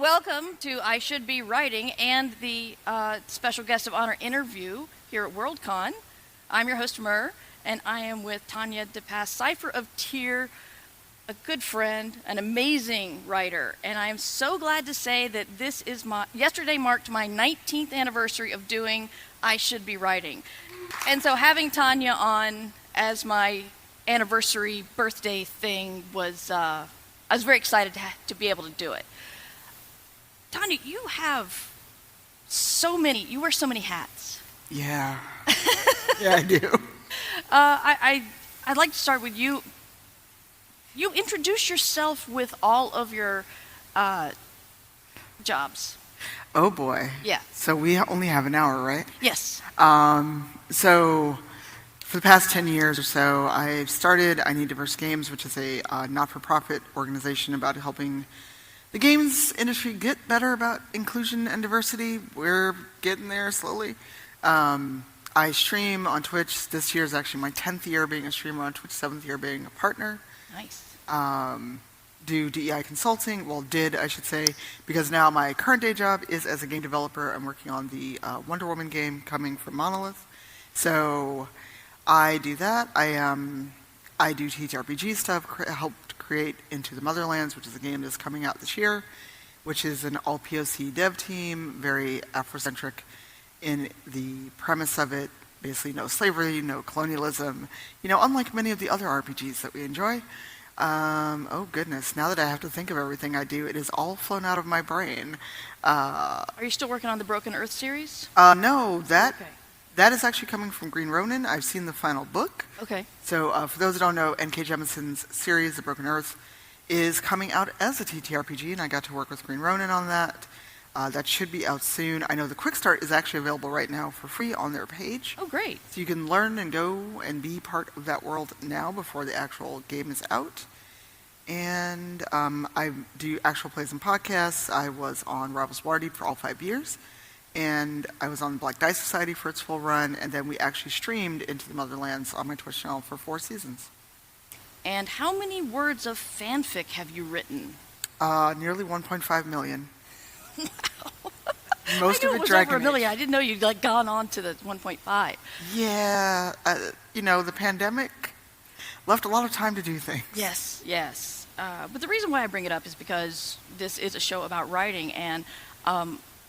Welcome to I Should Be Writing and the special guest of honor interview here at WorldCon. I'm your host, Mur, and I am with Tanya DePass, cypheroftyr, a good friend, an amazing writer, and I am so glad to say that yesterday marked my 19th anniversary of doing I Should Be Writing. And so having Tanya on as my anniversary birthday thing was, I was very excited to be able to do it. Tanya, you wear so many hats. Yeah. Yeah, I do. I'd like to start with you. You introduce yourself with all of your jobs. Oh boy. Yeah. So we only have an hour, right? Yes. So for the past 10 years or so, I've started I Need Diverse Games, which is a not-for-profit organization about helping the games industry get better about inclusion and diversity. We're getting there slowly. I stream on Twitch. This year is actually my 10th year being a streamer on Twitch, 7th year being a partner. Nice. Do DEI consulting, did I should say, because now my current day job is as a game developer. I'm working on the Wonder Woman game coming from Monolith. So I do that. I do TTRPG stuff, helped create Into the Motherlands, which is a game that's coming out this year, which is an all-POC dev team, very Afrocentric in the premise of it. Basically no slavery, no colonialism, unlike many of the other RPGs that we enjoy. Oh goodness, now that I have to think of everything I do, it is all flown out of my brain. Are you still working on the Broken Earth series? No, that is actually coming from Green Ronin. I've seen the final book. Okay. So for those who don't know, N.K. Jemisin's series, The Broken Earth, is coming out as a TTRPG, and I got to work with Green Ronin on that. That should be out soon. I know the Quick Start is actually available right now for free on their page. Oh, great. So you can learn and go and be part of that world now before the actual game is out. And I do actual plays and podcasts. I was on Rivals Wardy for all 5 years. And I was on Black Dice Society for its full run. And then we actually streamed Into the Motherlands on my Twitch channel for 4 seasons. And how many words of fanfic have you written? Nearly 1.5 million. Wow. Most I knew of it was Dragon over a million. Age. I didn't know you'd gone on to the 1.5. Yeah, the pandemic left a lot of time to do things. Yes. But the reason why I bring it up is because this is a show about writing, and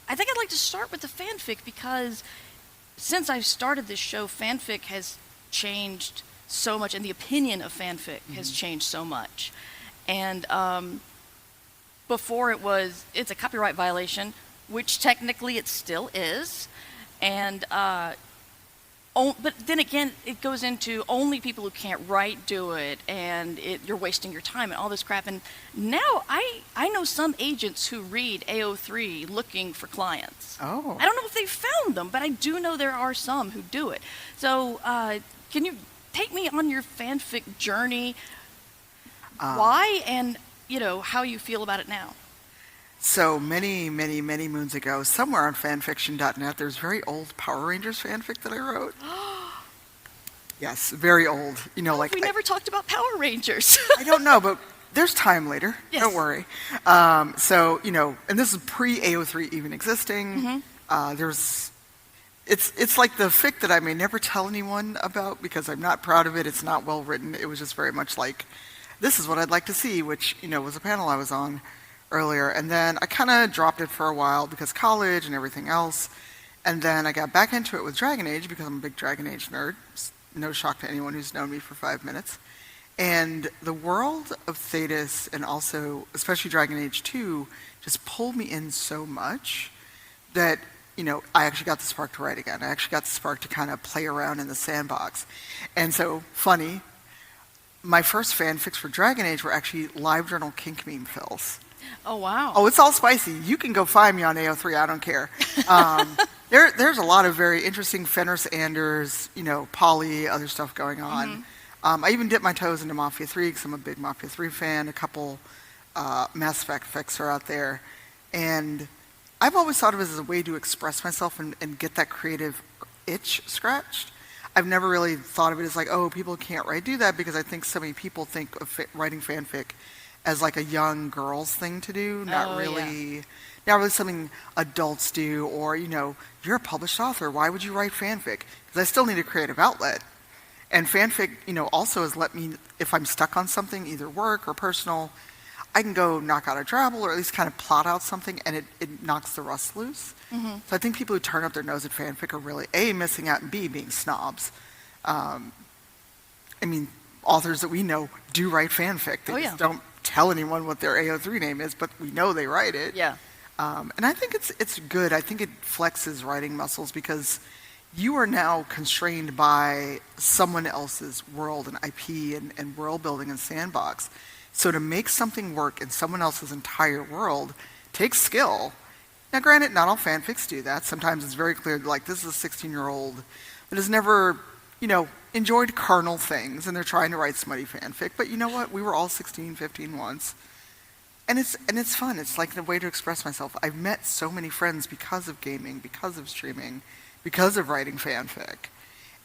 I think I'd like to start with the fanfic because since I've started this show, fanfic has changed so much, and the opinion of fanfic has changed so much. And before it's a copyright violation, which technically it still is, and but then again, it goes into only people who can't write do it, and you're wasting your time and all this crap. And now I know some agents who read AO3 looking for clients. Oh. I don't know if they found them, but I do know there are some who do it. So can you take me on your fanfic journey? Why and how you feel about it now? So many moons ago, somewhere on fanfiction.net, there's very old Power Rangers fanfic that I wrote. Yes, very old. We never talked about Power Rangers. I don't know, but there's time later. Yes. Don't worry. So, and this is pre-AO3 even existing. It's like the fic that I may never tell anyone about because I'm not proud of it. It's not well written. It was just very much like, this is what I'd like to see, which, was a panel I was on earlier. And then I kind of dropped it for a while because college and everything else. And then I got back into it with Dragon Age because I'm a big Dragon Age nerd. It's no shock to anyone who's known me for 5 minutes. And the world of Thetis and also, especially Dragon Age 2, just pulled me in so much that, I actually got the spark to write again. I actually got the spark to kind of play around in the sandbox. And so, funny, my first fanfics for Dragon Age were actually LiveJournal kink meme fills. Oh, wow. Oh, it's all spicy. You can go find me on AO3. I don't care. There's a lot of very interesting Fenris Anders, poly, other stuff going on. I even dipped my toes into Mafia 3 because I'm a big Mafia 3 fan. A couple Mass Effect fics are out there. And I've always thought of it as a way to express myself and get that creative itch scratched. I've never really thought of it as like, oh, people can't do that because I think so many people think of writing fanfic as like a young girl's thing to do, not Oh, yeah. really, not really something adults do. Or you're a published author. Why would you write fanfic? Because I still need a creative outlet. And fanfic, also has let me, if I'm stuck on something, either work or personal, I can go knock out a drabble or at least kind of plot out something, and it knocks the rust loose. So I think people who turn up their nose at fanfic are really A, missing out, and B, being snobs. I mean, authors that we know do write fanfic. They just don't tell anyone what their AO3 name is, but we know they write it. Yeah. And I think it's good. I think it flexes writing muscles because you are now constrained by someone else's world and IP and world building and sandbox. So to make something work in someone else's entire world takes skill. Now, granted, not all fanfics do that. Sometimes it's very clear, like, this is a 16-year-old that has never, enjoyed carnal things, and they're trying to write smutty fanfic. But you know what? We were all 16, 15 once. And it's fun. It's like the way to express myself. I've met so many friends because of gaming, because of streaming, because of writing fanfic.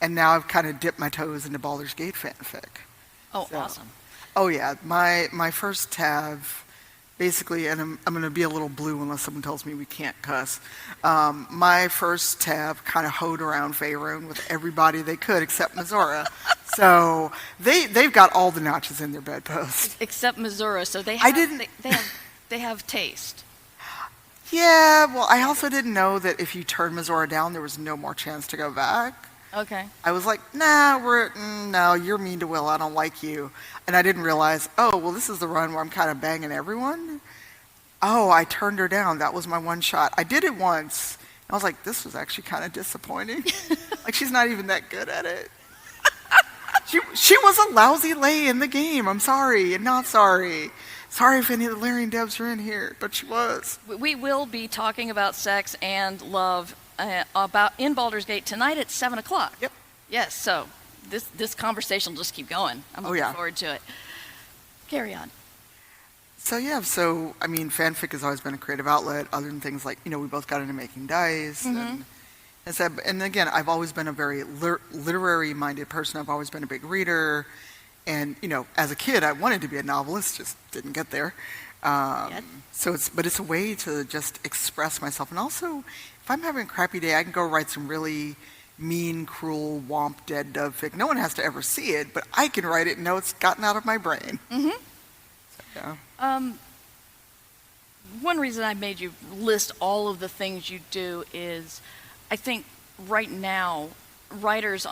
And now I've kind of dipped my toes into Baldur's Gate fanfic. Oh, so, awesome. Oh, yeah. My first tab, basically, and I'm going to be a little blue unless someone tells me we can't cuss. My first tab kind of hoed around Faerun with everybody they could except Missoura. So they've got all the notches in their bedpost. Except Missoura, so they have, they have taste. Yeah, well, I also didn't know that if you turned Missoura down, there was no more chance to go back. Okay. I was like, no, you're mean to Will. I don't like you. And I didn't realize, this is the run where I'm kind of banging everyone. Oh, I turned her down. That was my one shot. I did it once. I was like, this was actually kind of disappointing. Like, she's not even that good at it. She was a lousy lay in the game. I'm sorry and not sorry. Sorry if any of the Larian devs are in here, but she was. We will be talking about sex and love about in Baldur's Gate tonight at 7:00. Yep. Yes. So this conversation will just keep going. I'm looking forward to it. Carry on. So I mean, fanfic has always been a creative outlet. Other than things like we both got into making dice and again, I've always been a very literary-minded person. I've always been a big reader, and as a kid, I wanted to be a novelist, just didn't get there. So it's a way to just express myself, and also, if I'm having a crappy day, I can go write some really mean, cruel, womp, dead dove fic. No one has to ever see it, but I can write it and know it's gotten out of my brain. Mm-hmm. So, yeah. One reason I made you list all of the things you do is, I think right now, writers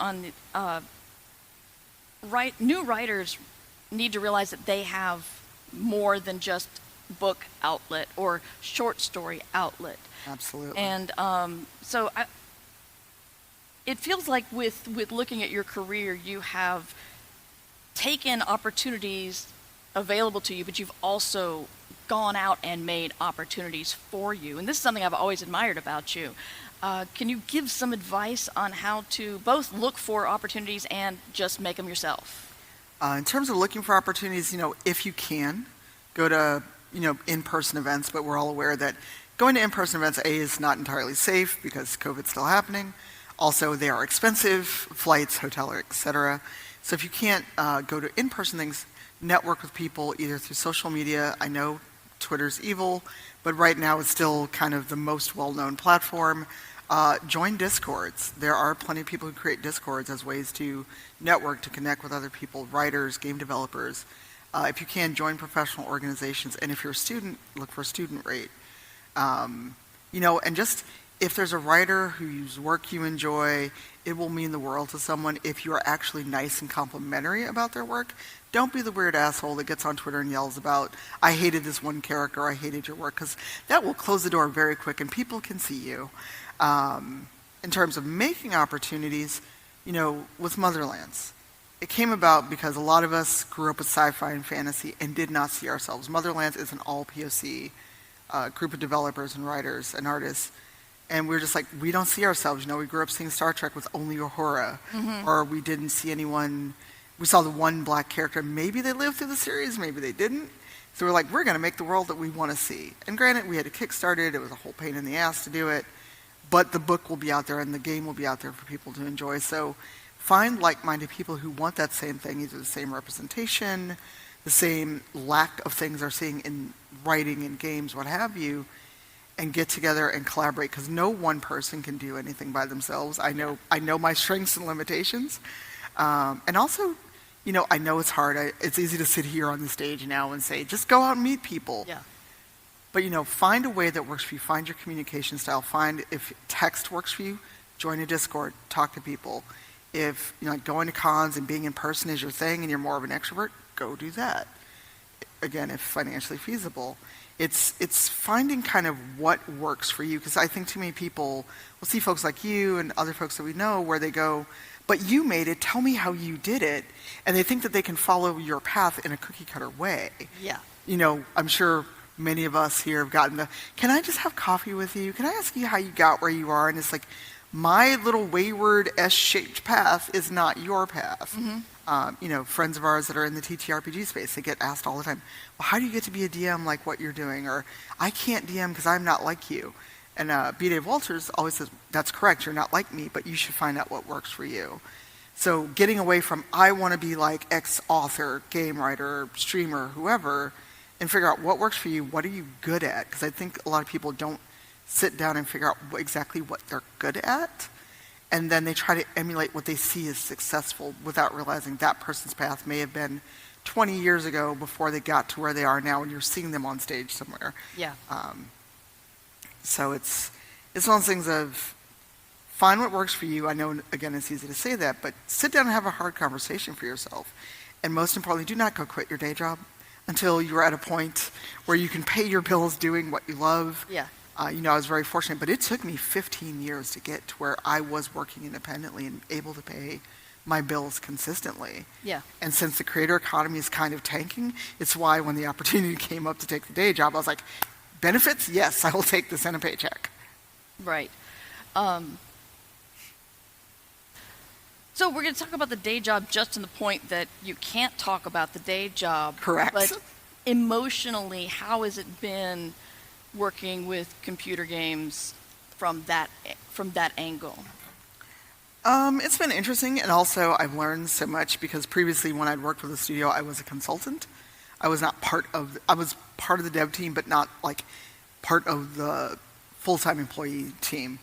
new writers need to realize that they have more than just book outlet or short story outlet. Absolutely. And so it feels like with looking at your career, you have taken opportunities available to you, but you've also gone out and made opportunities for you. And this is something I've always admired about you. Can you give some advice on how to both look for opportunities and just make them yourself? In terms of looking for opportunities, if you can, go to, in-person events, but we're all aware that going to in-person events, A, is not entirely safe because COVID's still happening. Also, they are expensive, flights, hotel, etc. So if you can't go to in-person things, network with people either through social media. I know Twitter's evil, but right now it's still kind of the most well-known platform. Join Discords. There are plenty of people who create Discords as ways to network, to connect with other people, writers, game developers. If you can, join professional organizations. And if you're a student, look for a student rate. And just if there's a writer whose work you enjoy, it will mean the world to someone if you are actually nice and complimentary about their work. Don't be the weird asshole that gets on Twitter and yells about, I hated this one character, I hated your work, because that will close the door very quick and people can see you. In terms of making opportunities, with Motherlands, it came about because a lot of us grew up with sci-fi and fantasy and did not see ourselves. Motherlands is an all POC group of developers and writers and artists. And we were just like, we don't see ourselves. We grew up seeing Star Trek with only Uhura, or we didn't see anyone. We saw the one black character. Maybe they lived through the series, maybe they didn't. So we're like, we're going to make the world that we want to see. And granted, we had to kickstart it. It was a whole pain in the ass to do it. But the book will be out there and the game will be out there for people to enjoy. So find like-minded people who want that same thing, either the same representation, the same lack of things they're seeing in writing and games, what have you, and get together and collaborate, because no one person can do anything by themselves. I know my strengths and limitations, and also, I know it's hard. It's easy to sit here on the stage now and say, just go out and meet people. Yeah. But find a way that works for you. Find your communication style. Find if text works for you, join a Discord, talk to people. If going to cons and being in person is your thing and you're more of an extrovert, go do that. Again, if financially feasible. It's finding kind of what works for you, because I think too many people will see folks like you and other folks that we know where they go, but you made it, tell me how you did it, and they think that they can follow your path in a cookie cutter way. Yeah. I'm sure many of us here have gotten can I just have coffee with you? Can I ask you how you got where you are? And it's like, my little wayward S-shaped path is not your path. Mm-hmm. Friends of ours that are in the TTRPG space, they get asked all the time, well, how do you get to be a DM like what you're doing? Or, I can't DM because I'm not like you. And Bday Walters always says, that's correct, you're not like me, but you should find out what works for you. So getting away from, I want to be like X author, game writer, streamer, whoever, and figure out what works for you, what are you good at? Because I think a lot of people don't sit down and figure out exactly what they're good at, and then they try to emulate what they see as successful without realizing that person's path may have been 20 years ago before they got to where they are now, and you're seeing them on stage somewhere. Yeah. So it's one of those things of find what works for you. I know, again, it's easy to say that, but sit down and have a hard conversation for yourself. And most importantly, do not go quit your day job until you're at a point where you can pay your bills doing what you love. Yeah. I was very fortunate, but it took me 15 years to get to where I was working independently and able to pay my bills consistently. Yeah. And since the creator economy is kind of tanking, it's why when the opportunity came up to take the day job, I was like, benefits? Yes, I will take this and a paycheck. Right. So we're going to talk about the day job just in the point that you can't talk about the day job. Correct. But emotionally, how has it been working with computer games from that angle? It's been interesting, and also I've learned so much because previously when I'd worked with a studio, I was a consultant. I was part of the dev team, but not like part of the full-time employee team.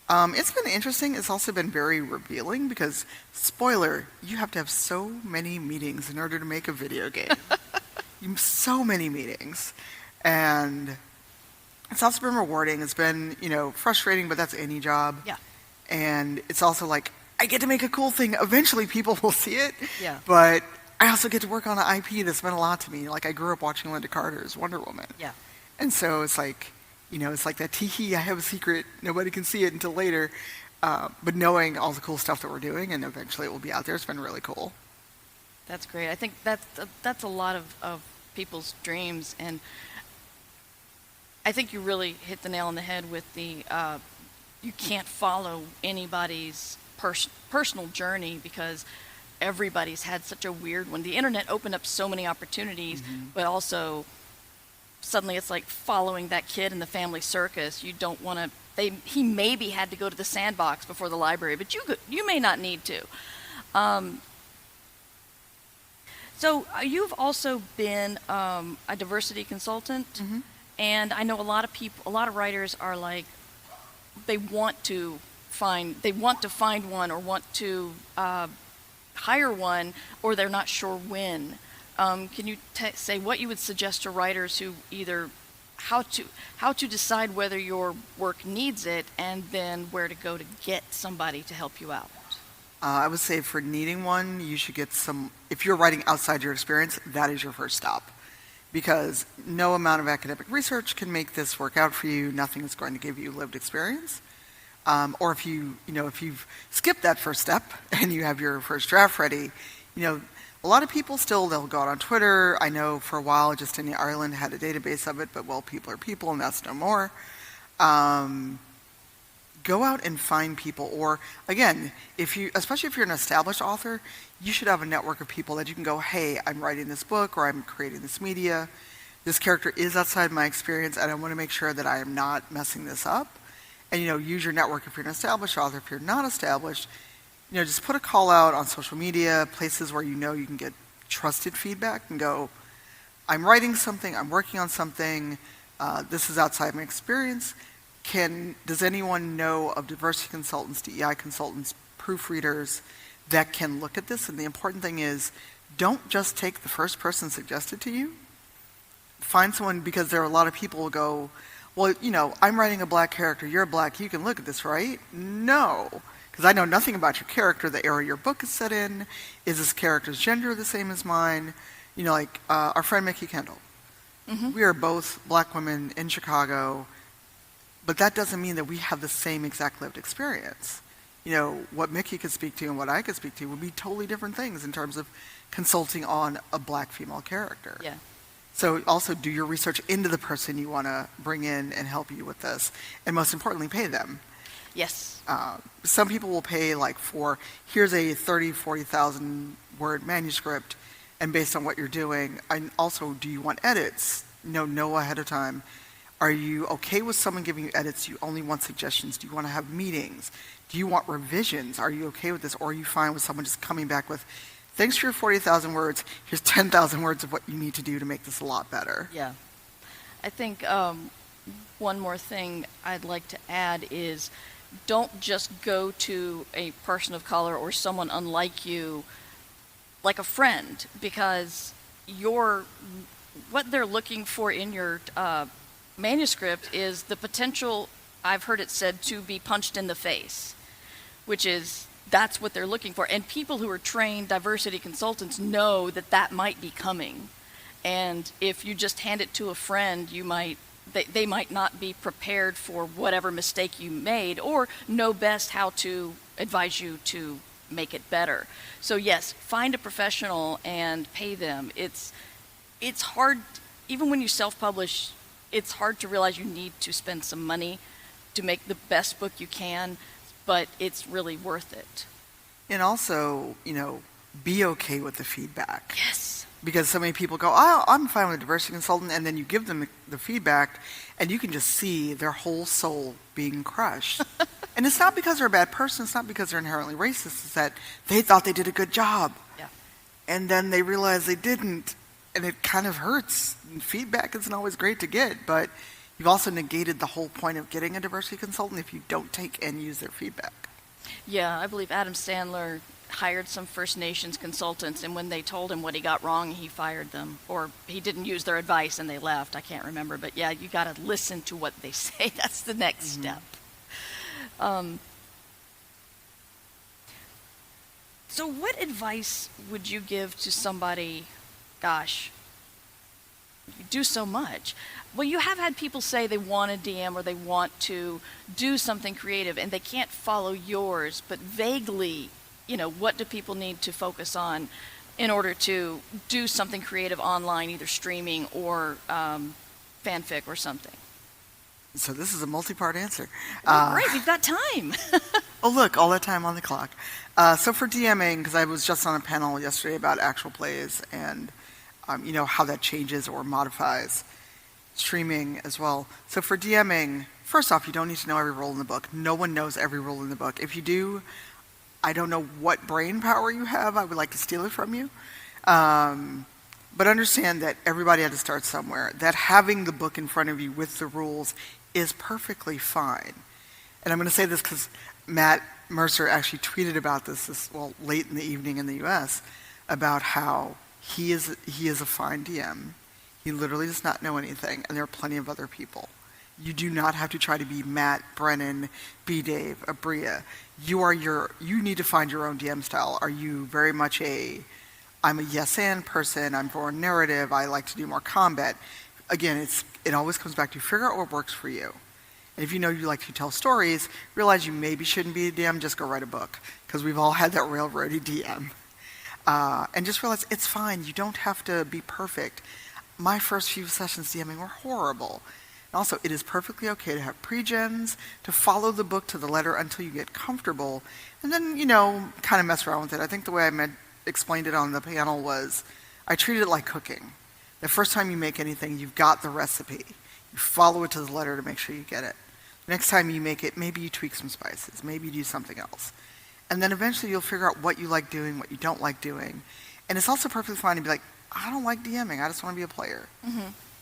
It's been interesting. It's also been very revealing because, spoiler, you have to have so many meetings in order to make a video game. So many meetings. And it's also been rewarding. It's been, frustrating, but that's any job. Yeah. And it's also like, I get to make a cool thing. Eventually people will see it. Yeah. But I also get to work on an IP that's meant a lot to me. Like, I grew up watching Linda Carter's Wonder Woman. Yeah. And so it's like, it's like that tee-hee, I have a secret, nobody can see it until later. But knowing all the cool stuff that we're doing, and eventually it will be out there, it's been really cool. That's great. I think that's a lot of people's dreams, and I think you really hit the nail on the head with the you can't follow anybody's personal journey because everybody's had such a weird one. The internet opened up so many opportunities, but also suddenly it's like following that kid in the family circus. You don't want to. He maybe had to go to the sandbox before the library, but you may not need to. So you've also been a diversity consultant, and I know a lot of writers are like, they want to find one or want to hire one, or they're not sure when. Can you say what you would suggest to writers who either how to decide whether your work needs it, and then where to go to get somebody to help you out? I would say for needing one, you should get some, if you're writing outside your experience, that is your first stop. Because no amount of academic research can make this work out for you. Nothing is going to give you lived experience. Or if you've skipped that first step and you have your first draft ready, a lot of people still, they'll go out on Twitter. I know for a while, Justine Ireland had a database of it, but well, people are people and that's no more. Go out and find people, or again, especially if you're an established author, you should have a network of people that you can go, hey, I'm writing this book or I'm creating this media. This character is outside my experience and I want to make sure that I am not messing this up. And use your network if you're an established author. If you're not established, just put a call out on social media, places where you can get trusted feedback and go, I'm writing something, I'm working on something, this is outside my experience. Does anyone know of diversity consultants, DEI consultants, proofreaders that can look at this? And the important thing is, don't just take the first person suggested to you. Find someone, because there are a lot of people who go, well, I'm writing a black character, you're black, you can look at this, right? No, because I know nothing about your character, the era your book is set in. Is this character's gender the same as mine? Our friend Mickey Kendall. Mm-hmm. We are both black women in Chicago, but that doesn't mean that we have the same exact lived experience. What Mickey could speak to and what I could speak to would be totally different things in terms of consulting on a black female character. Yeah. So also do your research into the person you want to bring in and help you with this. And most importantly, pay them. Yes. Some people will pay here's a 30, 40,000 word manuscript, and based on what you're doing, and also, do you want edits? Know ahead of time. Are you okay with someone giving you edits? Do you only want suggestions? Do you want to have meetings? Do you want revisions? Are you okay with this? Or are you fine with someone just coming back with, thanks for your 40,000 words, here's 10,000 words of what you need to do to make this a lot better? Yeah. I think one more thing I'd like to add is, don't just go to a person of color or someone unlike you like a friend, because what they're looking for in your manuscript is the potential, I've heard it said, to be punched in the face, that's what they're looking for. And people who are trained diversity consultants know that might be coming. And if you just hand it to a friend, they might not be prepared for whatever mistake you made, or know best how to advise you to make it better. So yes, find a professional and pay them. It's hard, even when you self-publish, it's hard to realize you need to spend some money to make the best book you can, but it's really worth it. And also, be okay with the feedback. Yes. Because so many people go, I'm fine with a diversity consultant, and then you give them the feedback, and you can just see their whole soul being crushed. And it's not because they're a bad person, it's not because they're inherently racist, it's that they thought they did a good job. Yeah. And then they realize they didn't, and it kind of hurts. And feedback isn't always great to get, but you've also negated the whole point of getting a diversity consultant if you don't take and use their feedback. Yeah, I believe Adam Sandler hired some First Nations consultants, and when they told him what he got wrong, he fired them, or he didn't use their advice and they left. I can't remember, but yeah, you got to listen to what they say. That's the next step. So what advice would you give to somebody, gosh, you do so much. Well, you have had people say they want a DM or they want to do something creative and they can't follow yours, but vaguely, what do people need to focus on in order to do something creative online, either streaming or fanfic or something? So this is a multi-part answer. Great, we've got time. Oh, look, all that time on the clock. So for DMing, because I was just on a panel yesterday about actual plays and how that changes or modifies streaming as well. So for DMing, first off, you don't need to know every rule in the book. No one knows every rule in the book. If you do, I don't know what brain power you have. I would like to steal it from you. But understand that everybody had to start somewhere. That having the book in front of you with the rules is perfectly fine. And I'm going to say this because Matt Mercer actually tweeted about this late in the evening in the U.S. about how he is a fine DM. He literally does not know anything, and there are plenty of other people. You do not have to try to be Matt, Brennan, Bday, Abria. You need to find your own DM style. Are you very much I'm a yes and person, I'm for narrative, I like to do more combat? Again, it always comes back to figure out what works for you. And if you know you like to tell stories, realize you maybe shouldn't be a DM, just go write a book. Because we've all had that railroady DM. And just realize it's fine, you don't have to be perfect. My first few sessions DMing were horrible. And also, it is perfectly okay to have pre-gens, to follow the book to the letter until you get comfortable, and then, kind of mess around with it. I think the way I explained it on the panel was, I treat it like cooking. The first time you make anything, you've got the recipe. You follow it to the letter to make sure you get it. Next time you make it, maybe you tweak some spices, maybe you do something else. And then eventually you'll figure out what you like doing, what you don't like doing. And it's also perfectly fine to be like, I don't like DMing, I just want to be a player.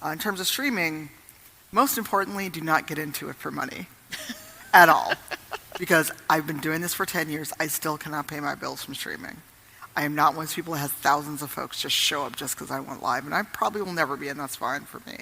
In terms of streaming, most importantly, do not get into it for money at all. Because I've been doing this for 10 years, I still cannot pay my bills from streaming. I am not one of those people that has thousands of folks just show up just because I want live, and I probably will never be, and that's fine for me.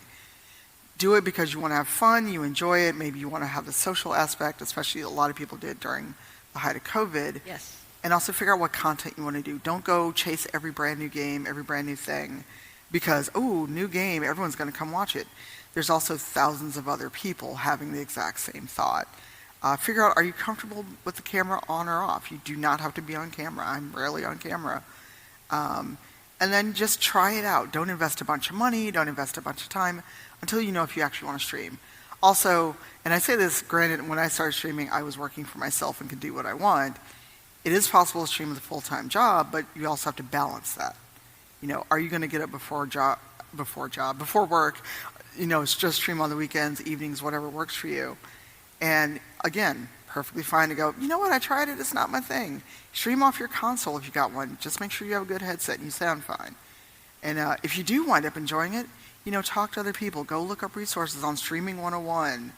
Do it because you want to have fun, you enjoy it, maybe you want to have the social aspect, especially a lot of people did during the height of COVID. Yes. And also figure out what content you want to do. Don't go chase every brand new game, every brand new thing, because, oh, new game, everyone's going to come watch it. There's also thousands of other people having the exact same thought. Figure out, are you comfortable with the camera on or off? You do not have to be on camera. I'm rarely on camera. And then just try it out. Don't invest a bunch of money, don't invest a bunch of time until you know if you actually want to stream. Also, and I say this, granted, when I started streaming, I was working for myself and could do what I want. It is possible to stream with a full-time job, but you also have to balance that. You know, are you going to get up before work? You know, it's just stream on the weekends, evenings, whatever works for you. And again, perfectly fine to go, you know what, I tried it, it's not my thing. Stream off your console if you got one. Just make sure you have a good headset and you sound fine. And if you do wind up enjoying it, you know, talk to other people. Go look up resources on Streaming 101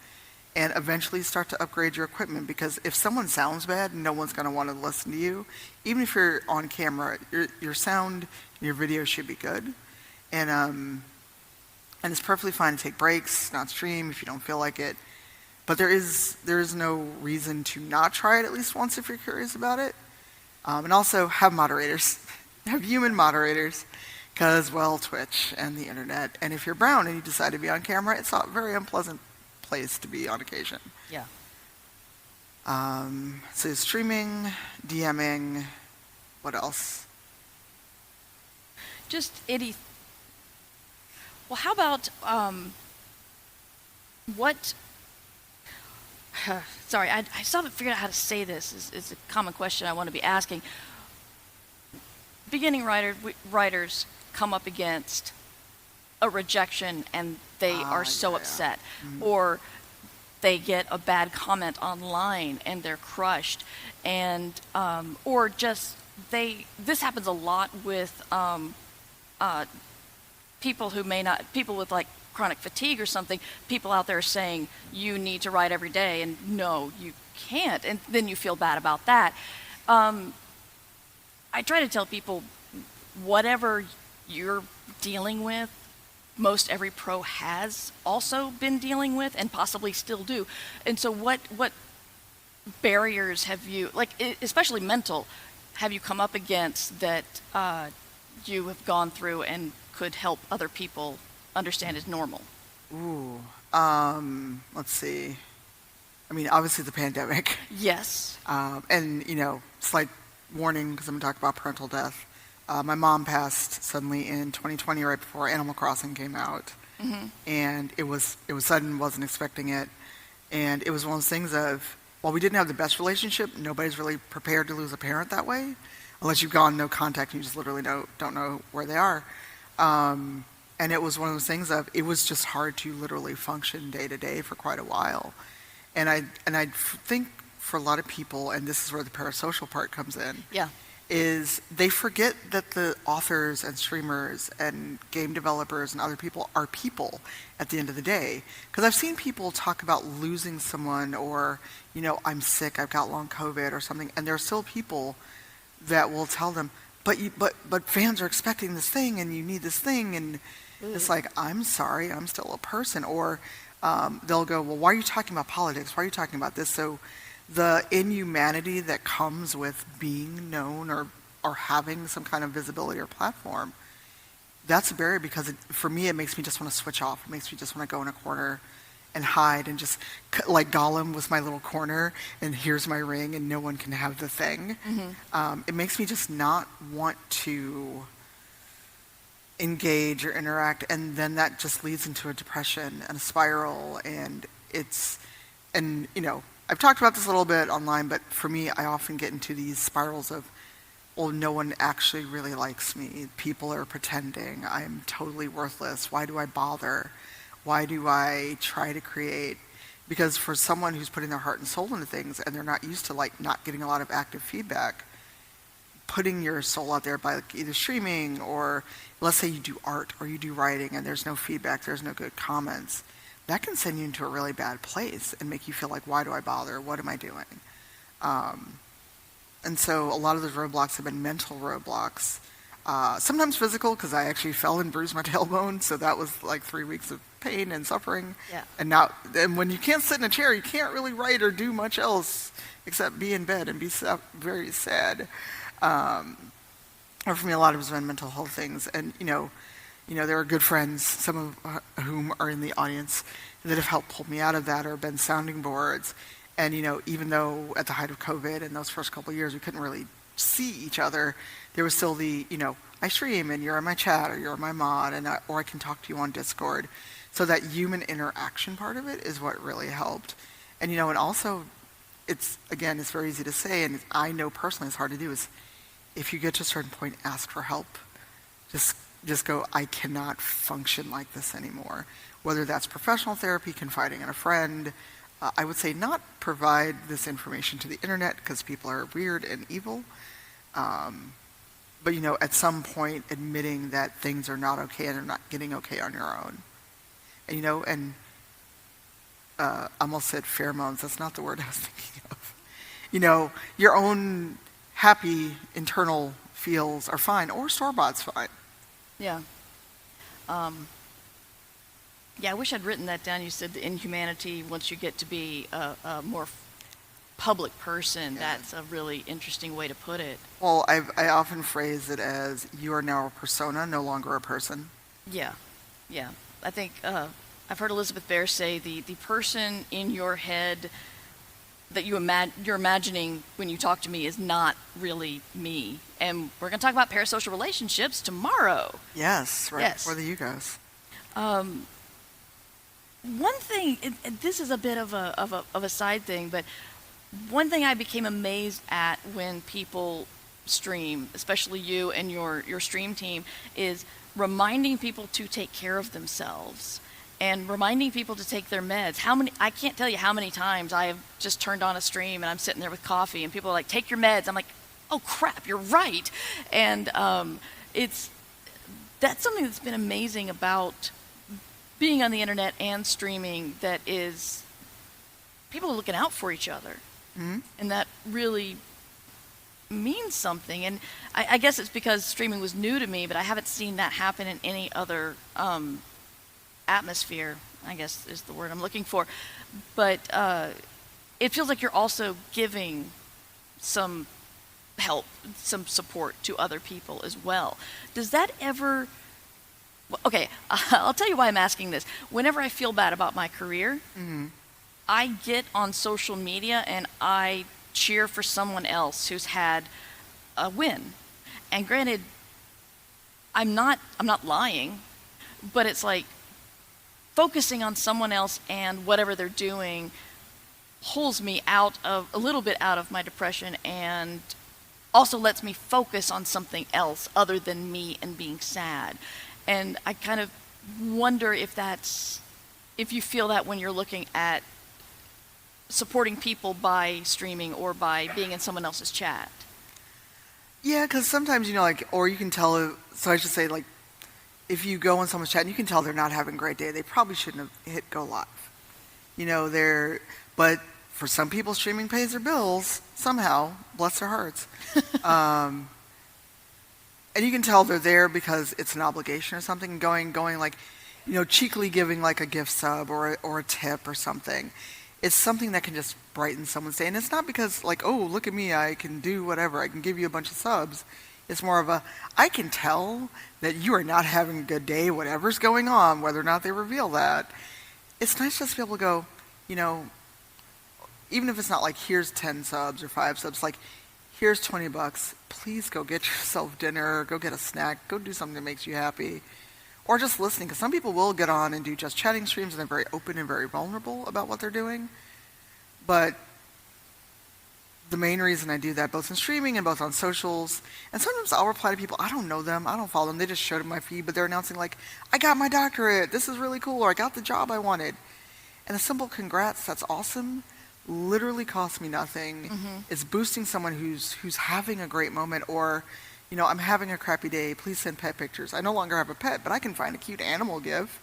and eventually start to upgrade your equipment, because if someone sounds bad, no one's going to want to listen to you. Even if you're on camera, your sound and your video should be good. And it's perfectly fine to take breaks, not stream if you don't feel like it. But there is no reason to not try it at least once if you're curious about it. And also have moderators. Have human moderators. Because, well, Twitch and the internet. And if you're brown and you decide to be on camera, it's a very unpleasant place to be on occasion. Yeah. So streaming, DMing, what else? Just well, how about what? Sorry, I still haven't figured out how to say this. It's a common question I want to be asking. Beginning writers come up against a rejection and they are so upset, or they get a bad comment online and they're crushed, and or just this happens a lot with people with like chronic fatigue or something. People out there saying you need to write every day, and no, you can't, and then you feel bad about that. I try to tell people, whatever you're dealing with, most every pro has also been dealing with and possibly still do. And so what barriers have you, like especially mental, have you come up against that you have gone through and could help other people understand is normal? Ooh, let's see. I mean, obviously the pandemic. Yes. And, you know, slight warning, because I'm going to talk about parental death. My mom passed suddenly in 2020, right before Animal Crossing came out. And it was sudden, wasn't expecting it. And it was one of those things of, while we didn't have the best relationship, nobody's really prepared to lose a parent that way, unless you've gone no contact and you just literally don't know where they are. And it was one of those things of, it was just hard to literally function day to day for quite a while. And I think for a lot of people, and this is where the parasocial part comes in, is they forget that the authors and streamers and game developers and other people are people at the end of the day. Because I've seen people talk about losing someone, or, you know, I'm sick, I've got long COVID or something, and there are still people that will tell them, but fans are expecting this thing and you need this thing, and it's like, I'm sorry, I'm still a person. Or they'll go, well, why are you talking about politics? Why are you talking about this? So the inhumanity that comes with being known or having some kind of visibility or platform, that's a barrier, because for me, it makes me just want to switch off. It makes me just want to go in a corner and hide and just, like Gollum with my little corner, and here's my ring and no one can have the thing. It makes me just not want to engage or interact, and then that just leads into a depression and a spiral, and you know, I've talked about this a little bit online, but for me, I often get into these spirals of, well, no one actually really likes me. People are pretending. I'm totally worthless. Why do I bother? Why do I try to create? Because for someone who's putting their heart and soul into things and they're not used to like not getting a lot of active feedback, putting your soul out there by like either streaming or let's say you do art or you do writing and there's no feedback, there's no good comments, that can send you into a really bad place and make you feel like, why do I bother? What am I doing? And so a lot of those roadblocks have been mental roadblocks. Sometimes physical, because I actually fell and bruised my tailbone, so that was like 3 weeks of pain and suffering. Yeah. And when you can't sit in a chair, you can't really write or do much else except be in bed and be very sad. Or for me, a lot of it has been mental health things. And, there are good friends, some of whom are in the audience, that have helped pull me out of that or been sounding boards. And, even though at the height of COVID and those first couple of years we couldn't really see each other, there was still the, I stream and you're in my chat or you're my mod or I can talk to you on Discord. So that human interaction part of it is what really helped. And, and also it's very easy to say, and I know personally it's hard to do, is if you get to a certain point, ask for help. Just go, I cannot function like this anymore. Whether that's professional therapy, confiding in a friend, I would say not provide this information to the internet because people are weird and evil. But, at some point admitting that things are not okay and they're not getting okay on your own. And, I almost said pheromones. That's not the word I was thinking of. Your own happy internal feels are fine, or store-bought's fine. Yeah. Yeah, I wish I'd written that down. You said the inhumanity once you get to be a more public person. Yeah. That's a really interesting way to put it. Well, I often phrase it as you are now a persona, no longer a person. Yeah. I think I've heard Elizabeth Bear say the person in your head that you're imagining when you talk to me is not really me. And we're going to talk about parasocial relationships tomorrow. Yes, right yes. Before the you goes. One thing, this is a bit of a side thing, but one thing I became amazed at when people stream, especially you and your stream team, is reminding people to take care of themselves and reminding people to take their meds. I can't tell you how many times I have just turned on a stream and I'm sitting there with coffee and people are like, take your meds. I'm like, oh crap, you're right. And that's something that's been amazing about being on the internet and streaming, that is people are looking out for each other. Mm-hmm. And that really means something. And I guess it's because streaming was new to me, but I haven't seen that happen in any other atmosphere, I guess is the word I'm looking for. But it feels like you're also giving some help, some support to other people as well. Does that ever... Okay, I'll tell you why I'm asking this. Whenever I feel bad about my career, mm-hmm. I get on social media and I cheer for someone else who's had a win. And granted, I'm not lying, but it's like focusing on someone else and whatever they're doing pulls me a little bit out of my depression and also lets me focus on something else other than me and being sad. And I kind of wonder if you feel that when you're looking at supporting people by streaming or by being in someone else's chat. Yeah, because sometimes, or you can tell, so I should say, like, if you go on someone's chat and you can tell they're not having a great day, they probably shouldn't have hit go live. But for some people, streaming pays their bills somehow, bless their hearts. And you can tell they're there because it's an obligation or something, going like, cheekily giving like a gift sub or a tip or something. It's something that can just brighten someone's day. And it's not because like, oh, look at me, I can do whatever, I can give you a bunch of subs. It's more of I can tell that you are not having a good day, whatever's going on, whether or not they reveal that. It's nice just to be able to go, even if it's not like, here's 10 subs or 5 subs, like, here's $20. Please go get yourself dinner, go get a snack, go do something that makes you happy. Or just listening, because some people will get on and do just chatting streams and they're very open and very vulnerable about what they're doing. But the main reason I do that, both in streaming and both on socials, and sometimes I'll reply to people, I don't know them, I don't follow them, they just showed up my feed, but they're announcing like, I got my doctorate, this is really cool, or I got the job I wanted. And a simple congrats, that's awesome. literally costs me nothing. It's boosting someone who's having a great moment, or, I'm having a crappy day. Please send pet pictures. I no longer have a pet, but I can find a cute animal GIF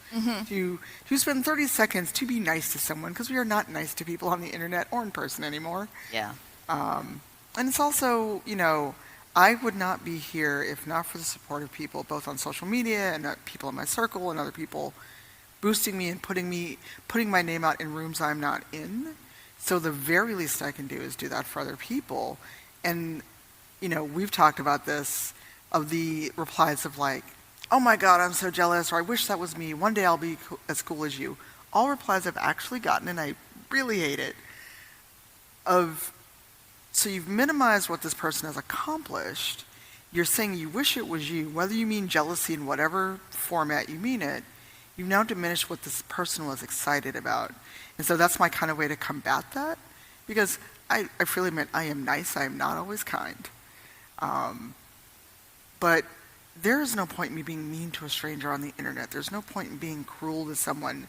to spend 30 seconds to be nice to someone, because we are not nice to people on the internet or in person anymore. Yeah. And it's also, I would not be here if not for the support of people, both on social media and people in my circle and other people boosting me and putting my name out in rooms I'm not in. So the very least I can do is do that for other people. And, we've talked about this, of the replies of like, oh my God, I'm so jealous, or I wish that was me. One day I'll be as cool as you. All replies I've actually gotten, and I really hate it, so you've minimized what this person has accomplished. You're saying you wish it was you, whether you mean jealousy in whatever format you mean it. You've now diminished what this person was excited about. And so that's my kind of way to combat that, because I freely admit I am nice. I am not always kind. But there is no point in me being mean to a stranger on the internet. There's no point in being cruel to someone.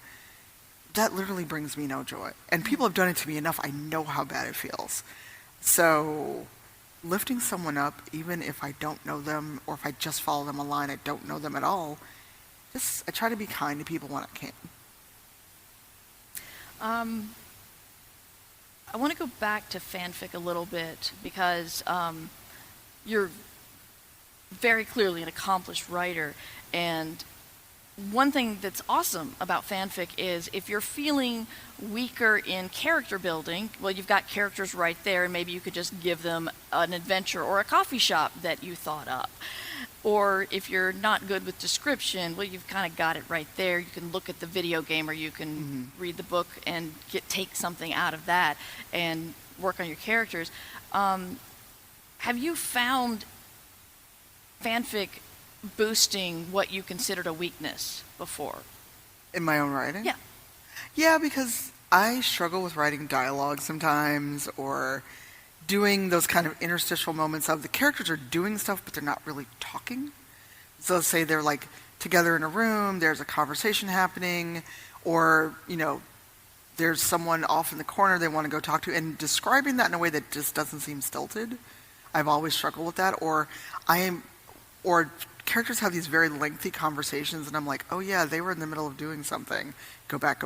That literally brings me no joy. And people have done it to me enough. I know how bad it feels. So lifting someone up, even if I don't know them, or if I just follow them online, I don't know them at all, I try to be kind to people when I can. I want to go back to fanfic a little bit, because you're very clearly an accomplished writer, and one thing that's awesome about fanfic is if you're feeling weaker in character building, well, you've got characters right there, and maybe you could just give them an adventure or a coffee shop that you thought up. Or if you're not good with description, well, you've kind of got it right there. You can look at the video game, or you can read the book and take something out of that and work on your characters. Have you found fanfic boosting what you considered a weakness before? In my own writing? Yeah. Yeah, because I struggle with writing dialogue sometimes, or doing those kind of interstitial moments of the characters are doing stuff, but they're not really talking. So say they're like together in a room, there's a conversation happening, or, there's someone off in the corner they want to go talk to, and describing that in a way that just doesn't seem stilted. I've always struggled with that. Or characters have these very lengthy conversations, and I'm like, oh yeah, they were in the middle of doing something. Go back.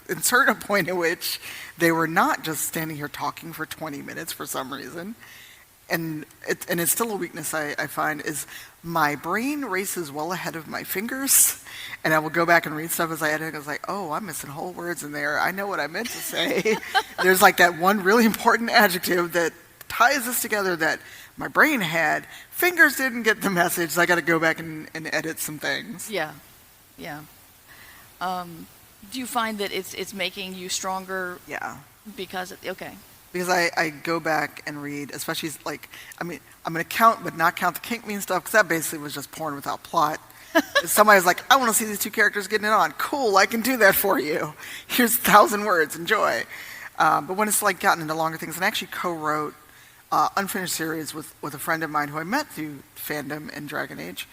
Insert a point at which they were not just standing here talking for 20 minutes for some reason. And it's still a weakness I find, is my brain races well ahead of my fingers, and I will go back and read stuff as I edit, and I was like, oh, I'm missing whole words in there. I know what I meant to say. There's like that one really important adjective that ties this together that my brain had. Fingers didn't get the message, so I got to go back and edit some things. Yeah. Do you find that it's making you stronger? Yeah. Okay. Because I go back and read, especially I'm going to count but not count the kink mean stuff, because that basically was just porn without plot. Somebody's like, I want to see these two characters getting it on. Cool, I can do that for you. Here's 1,000 words, enjoy. But when it's like gotten into longer things, and I actually co-wrote unfinished series with a friend of mine who I met through fandom and Dragon Age,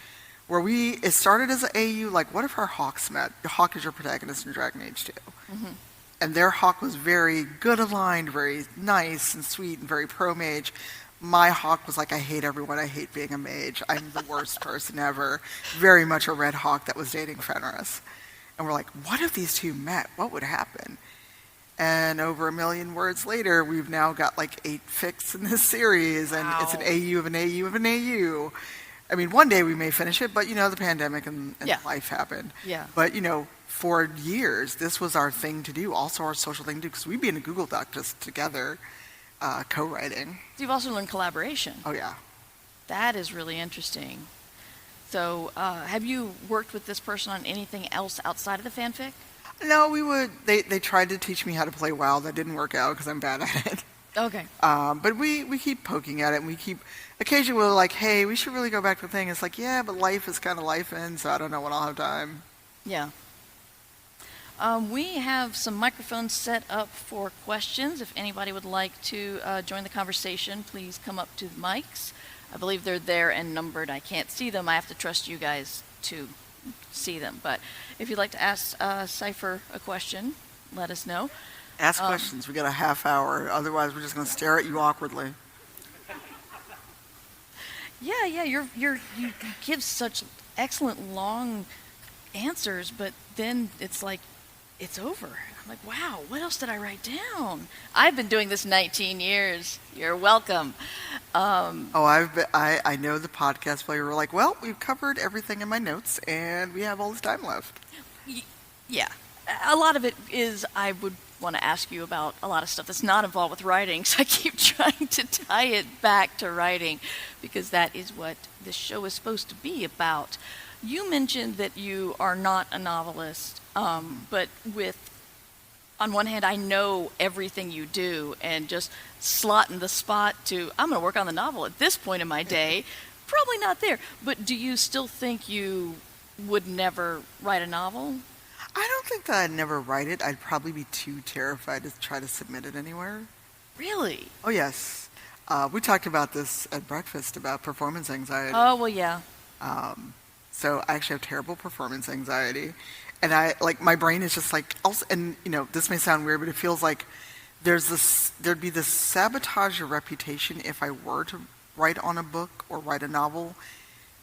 where it started as an AU, like, what if our hawks met? Hawk is your protagonist in Dragon Age 2. And their hawk was very good aligned, very nice and sweet, and very pro-mage. My hawk was like, I hate everyone, I hate being a mage, I'm the worst person ever. Very much a red hawk that was dating Fenris. And we're like, what if these two met? What would happen? And over 1 million words later, we've now got like 8 fics in this series, and Wow. It's an AU of an AU of an AU. I mean, one day we may finish it, but the pandemic and Yeah. life happened. Yeah. But for years, this was our thing to do, also our social thing to do, because we'd be in a Google Doc just together, co-writing. You've also learned collaboration. Oh yeah. That is really interesting. So, have you worked with this person on anything else outside of the fanfic? No, they tried to teach me how to play WoW. That didn't work out because I'm bad at it. Okay. But we keep poking at it, and occasionally we're like, hey, we should really go back to the thing. It's like, yeah, but life is kind of life-in, so I don't know when I'll have time. Yeah. We have some microphones set up for questions. If anybody would like to join the conversation, please come up to the mics. I believe they're there and numbered. I can't see them. I have to trust you guys to see them. But if you'd like to ask Cypher a question, let us know. Ask questions. We got a half hour. Otherwise, we're just going to stare at you awkwardly. Yeah. You give such excellent long answers, but then it's like it's over. I'm like, wow, what else did I write down? I've been doing this 19 years. You're welcome. I know the podcast player were like, well, we've covered everything in my notes, and we have all this time left. Yeah. A lot of it is I would want to ask you about a lot of stuff that's not involved with writing, so I keep trying to tie it back to writing because that is what this show is supposed to be about. You mentioned that you are not a novelist, but on one hand, I know everything you do, and just slotting the spot to, I'm going to work on the novel at this point in my day, probably not there. But do you still think you would never write a novel? I don't think that I'd never write it. I'd probably be too terrified to try to submit it anywhere. Really? Oh, yes. We talked about this at breakfast, about performance anxiety. Oh, well, yeah. So I actually have terrible performance anxiety. And my brain is just like, also, and this may sound weird, but it feels like there'd be this sabotage your reputation if I were to write on a book or write a novel,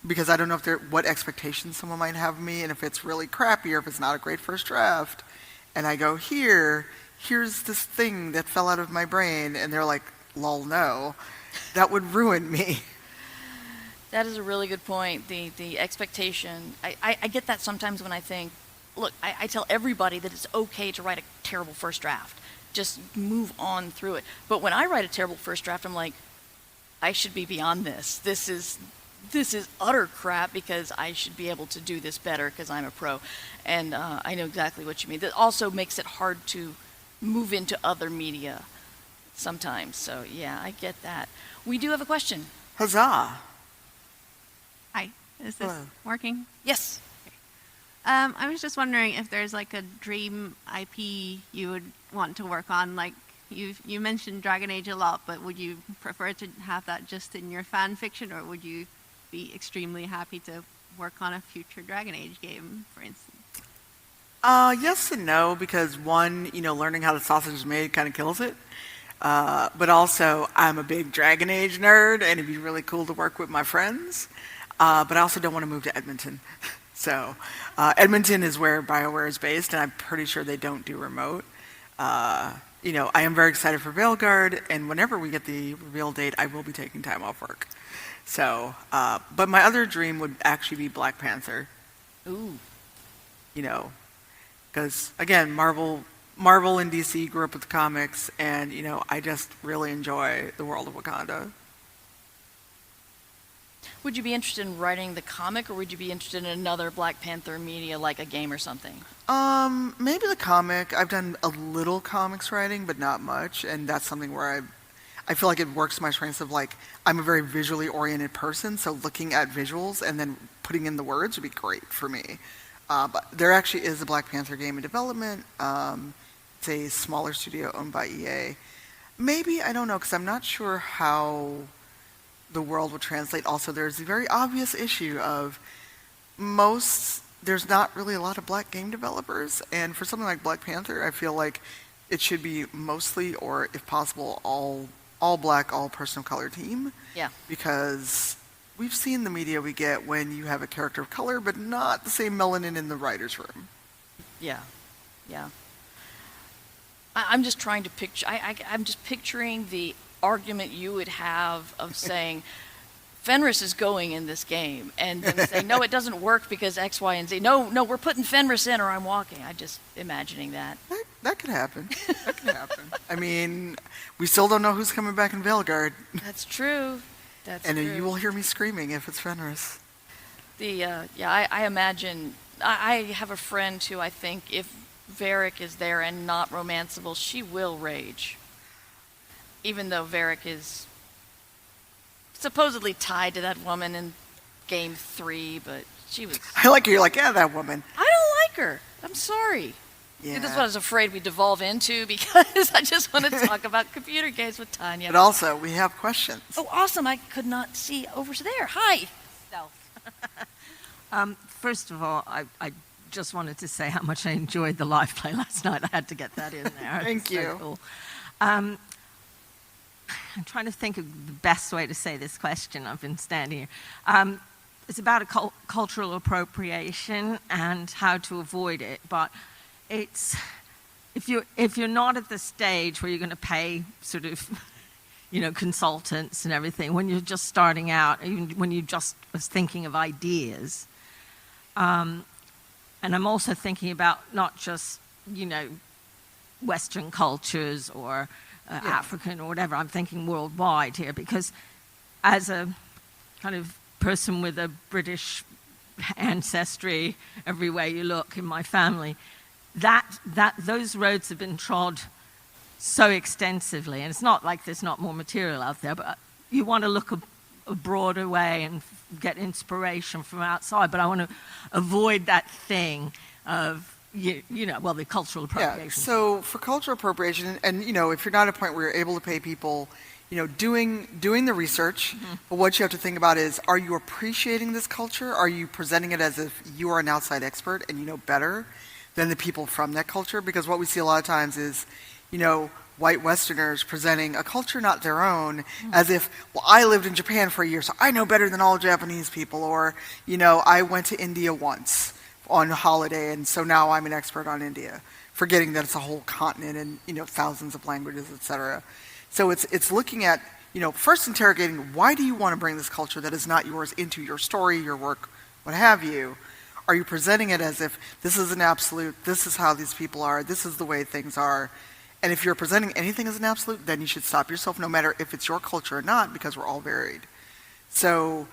because I don't know what expectations someone might have of me, and if it's really crappy or if it's not a great first draft, and I go, here's this thing that fell out of my brain, and they're like, lol, no, that would ruin me. That is a really good point. The expectation, I get that sometimes when I think, look, I tell everybody that it's okay to write a terrible first draft. Just move on through it. But when I write a terrible first draft, I'm like, I should be beyond this. This is utter crap because I should be able to do this better because I'm a pro. And I know exactly what you mean. That also makes it hard to move into other media sometimes. So, yeah, I get that. We do have a question. Huzzah. Hi, is this working? Yes. I was just wondering if there's like a dream IP you would want to work on. Like you mentioned Dragon Age a lot, but would you prefer to have that just in your fan fiction, or would you be extremely happy to work on a future Dragon Age game, for instance? Yes and no, because one, learning how the sausage is made kind of kills it. But also, I'm a big Dragon Age nerd, and it'd be really cool to work with my friends. But I also don't want to move to Edmonton. So Edmonton is where BioWare is based, and I'm pretty sure they don't do remote. I am very excited for Veilguard, and whenever we get the reveal date, I will be taking time off work. So, but my other dream would actually be Black Panther. Ooh. Because, again, Marvel and DC grew up with the comics, and, I just really enjoy the world of Wakanda. Would you be interested in writing the comic, or would you be interested in another Black Panther media, like a game or something? Maybe the comic. I've done a little comics writing, but not much, and that's something where I feel like it works to my strengths of, like, I'm a very visually oriented person, so looking at visuals and then putting in the words would be great for me. But there actually is a Black Panther game in development. It's a smaller studio owned by EA. Maybe, I don't know, because I'm not sure how the world would translate. Also, there's the very obvious issue of there's not really a lot of black game developers, and for something like Black Panther, I feel like it should be mostly, or if possible, all black, all person of color team. Yeah. Because we've seen the media we get when you have a character of color, but not the same melanin in the writer's room. Yeah. I'm just trying to picture, I'm just picturing the argument you would have of saying, Fenris is going in this game, and then say, no, it doesn't work because X, Y, and Z. No, we're putting Fenris in or I'm walking. I'm just imagining that. That could happen. I mean, we still don't know who's coming back in Veilguard. That's true. And you will hear me screaming if it's Fenris. I imagine, I have a friend who I think if Varric is there and not romanceable, she will rage. Even though Varric is supposedly tied to that woman in Game 3, but she was... I like her. You're like, yeah, that woman. I don't like her. I'm sorry. Yeah. That's what I was afraid we'd devolve into, because I just want to talk about computer games with Tanya. But also, we have questions. Oh, awesome. I could not see over there. Hi. First of all, I just wanted to say how much I enjoyed the live play last night. I had to get that in there. Thank you. So cool. I'm trying to think of the best way to say this question. I've been standing here. It's about a cultural appropriation and how to avoid it. But it's if you're not at the stage where you're going to pay sort of consultants and everything, when you're just starting out, even when you just was thinking of ideas. And I'm also thinking about not just, Western cultures or African or whatever. I'm thinking worldwide here, because as a kind of person with a British ancestry every way you look in my family, those roads have been trod so extensively. And it's not like there's not more material out there, but you want to look a broader way and get inspiration from outside, but I want to avoid that thing of the cultural appropriation. Yeah. So for cultural appropriation, and if you're not at a point where you're able to pay people, doing the research, but what you have to think about is, are you appreciating this culture? Are you presenting it as if you are an outside expert and you know better than the people from that culture? Because what we see a lot of times is, white Westerners presenting a culture not their own as if, well, I lived in Japan for a year, so I know better than all Japanese people. Or, I went to India once on holiday, and so now I'm an expert on India, forgetting that it's a whole continent and, thousands of languages, etc. So it's looking at, first interrogating, why do you want to bring this culture that is not yours into your story, your work, what have you? Are you presenting it as if this is an absolute, this is how these people are, this is the way things are? And if you're presenting anything as an absolute, then you should stop yourself, no matter if it's your culture or not, because we're all varied. So,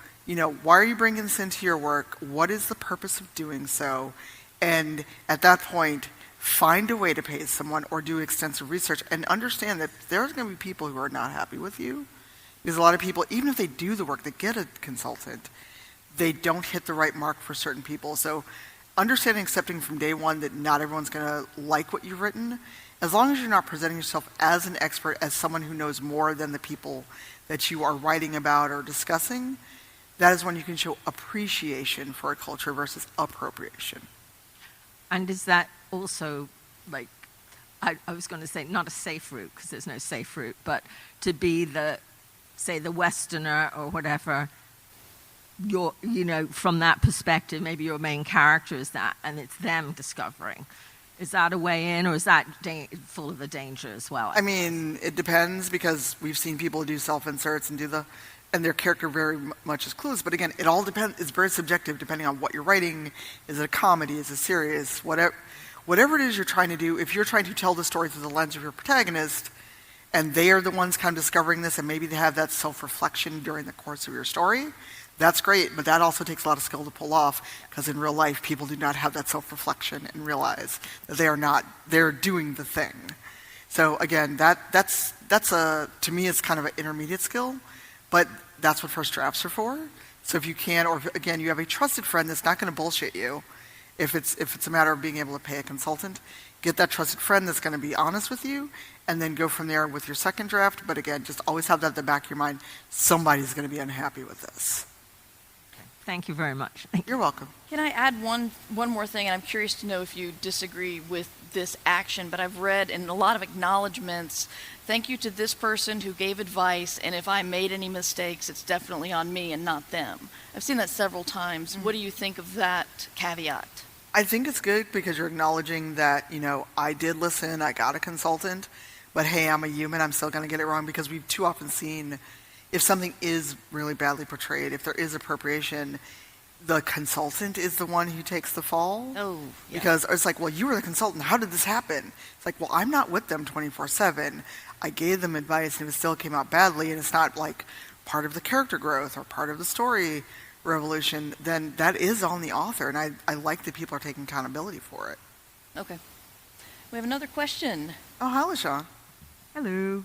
why are you bringing this into your work? What is the purpose of doing so? And at that point, find a way to pay someone or do extensive research, and understand that there's going to be people who are not happy with you. Because a lot of people, even if they do the work, they get a consultant, they don't hit the right mark for certain people. So understanding, accepting from day one that not everyone's going to like what you've written, as long as you're not presenting yourself as an expert, as someone who knows more than the people that you are writing about or discussing, that is when you can show appreciation for a culture versus appropriation. And is that also, like, I was going to say, not a safe route, because there's no safe route, but to be the Westerner or whatever, from that perspective, maybe your main character is that, and it's them discovering. Is that a way in, or is that full of the danger as well? I mean, it depends, because we've seen people do self-inserts and their character very much is clueless. But again, it all depends. It's very subjective depending on what you're writing. Is it a comedy? Is it serious? Whatever it is you're trying to do, if you're trying to tell the story through the lens of your protagonist, and they are the ones kind of discovering this, and maybe they have that self-reflection during the course of your story, that's great, but that also takes a lot of skill to pull off, because in real life, people do not have that self-reflection and realize that they're doing the thing. So again, that's to me, it's kind of an intermediate skill, but that's what first drafts are for. So if you can, or if, again, you have a trusted friend that's not going to bullshit you, if it's a matter of being able to pay a consultant, get that trusted friend that's going to be honest with you, and then go from there with your second draft. But again, just always have that at the back of your mind. Somebody's going to be unhappy with this. Thank you very much. You're welcome. Can I add one more thing? And I'm curious to know if you disagree with this action, but I've read in a lot of acknowledgments, thank you to this person who gave advice, and if I made any mistakes, it's definitely on me and not them. I've seen that several times. What do you think of that caveat? I think it's good, because you're acknowledging that, I did listen, I got a consultant, but hey, I'm a human, I'm still going to get it wrong, because we've too often seen, if something is really badly portrayed, if there is appropriation, the consultant is the one who takes the fall. Oh, yeah. Because it's like, well, you were the consultant, how did this happen? It's like, well, I'm not with them 24/7. I gave them advice, and it still came out badly, and it's not like part of the character growth or part of the story revolution, then that is on the author, and I like that people are taking accountability for it. Okay. We have another question. Oh, hi, LaShawn. Hello.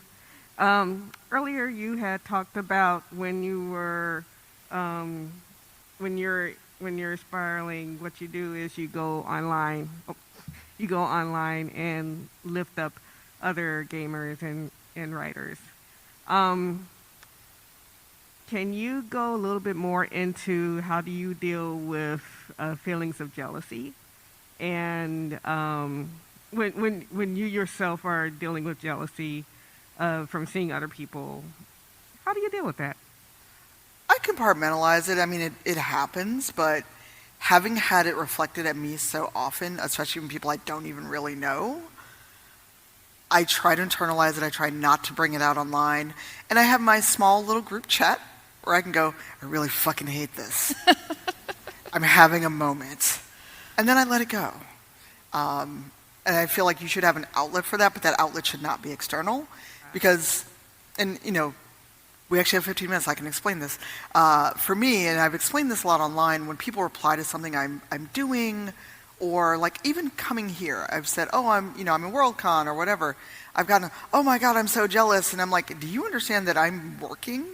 Earlier you had talked about when you were, when you're spiraling, what you do is you go online and lift up other gamers and writers. Can you go a little bit more into how do you deal with feelings of jealousy And when you yourself are dealing with jealousy from seeing other people, how do you deal with that? I compartmentalize it. I mean, it happens, but having had it reflected at me so often, especially when people I don't even really know, I try to internalize it. I try not to bring it out online. And I have my small little group chat where I can go, I really fucking hate this. I'm having a moment. And then I let it go. And I feel like you should have an outlet for that, but that outlet should not be external. Because, and you know, we actually have 15 minutes, I can explain this. For me, and I've explained this a lot online, when people reply to something I'm doing, or like even coming here, I've said, oh, I'm in WorldCon or whatever. I've gotten, oh my God, I'm so jealous. And I'm like, do you understand that I'm working?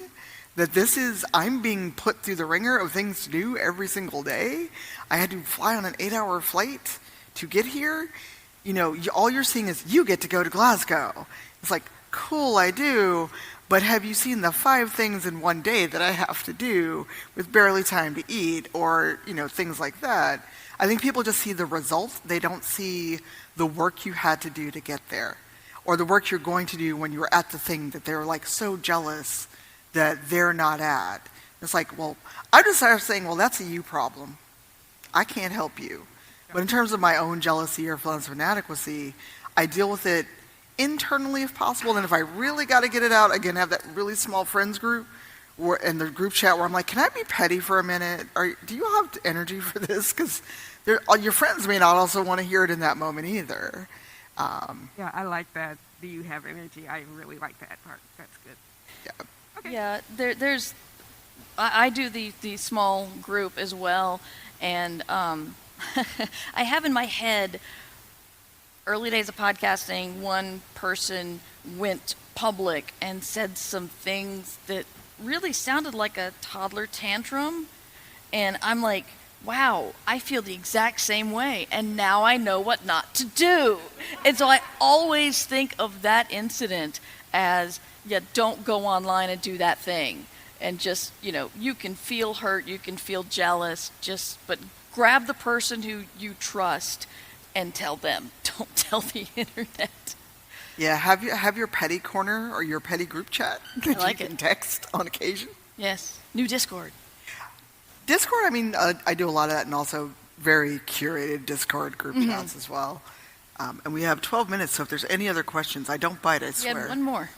That I'm being put through the ringer of things to do every single day. I had to fly on an 8-hour flight to get here. You know, all you're seeing is you get to go to Glasgow. It's like, cool, I do. But have you seen the 5 things in one day that I have to do with barely time to eat, or, you know, things like that? I think people just see the result. They don't see the work you had to do to get there, or the work you're going to do when you're at the thing that they're like so jealous that they're not at. It's like, well, I just started saying, well, that's a you problem. I can't help you. But in terms of my own jealousy or feelings of inadequacy, I deal with it internally if possible. And if I really got to get it out, again, have that really small friends group and the group chat where I'm like, can I be petty for a minute? Do you have energy for this? Because your friends may not also want to hear it in that moment either. Yeah, I like that. Do you have energy? I really like that part. That's good. Yeah. Okay. Yeah, there's. I do the small group as well, and I have in my head, early days of podcasting, one person went public and said some things that really sounded like a toddler tantrum, and I'm like, wow, I feel the exact same way, and now I know what not to do. And so I always think of that incident as, yeah, don't go online and do that thing. And just, you know, you can feel hurt, you can feel jealous, but grab the person who you trust and tell them. Don't tell the internet. Yeah, have your petty corner or your petty group chat that I like you can it. text on occasion. Yes, new Discord. Discord, I mean, I do a lot of that, and also very curated Discord group chats as well. And we have 12 minutes, so if there's any other questions, I don't bite, I swear. Yeah, one more.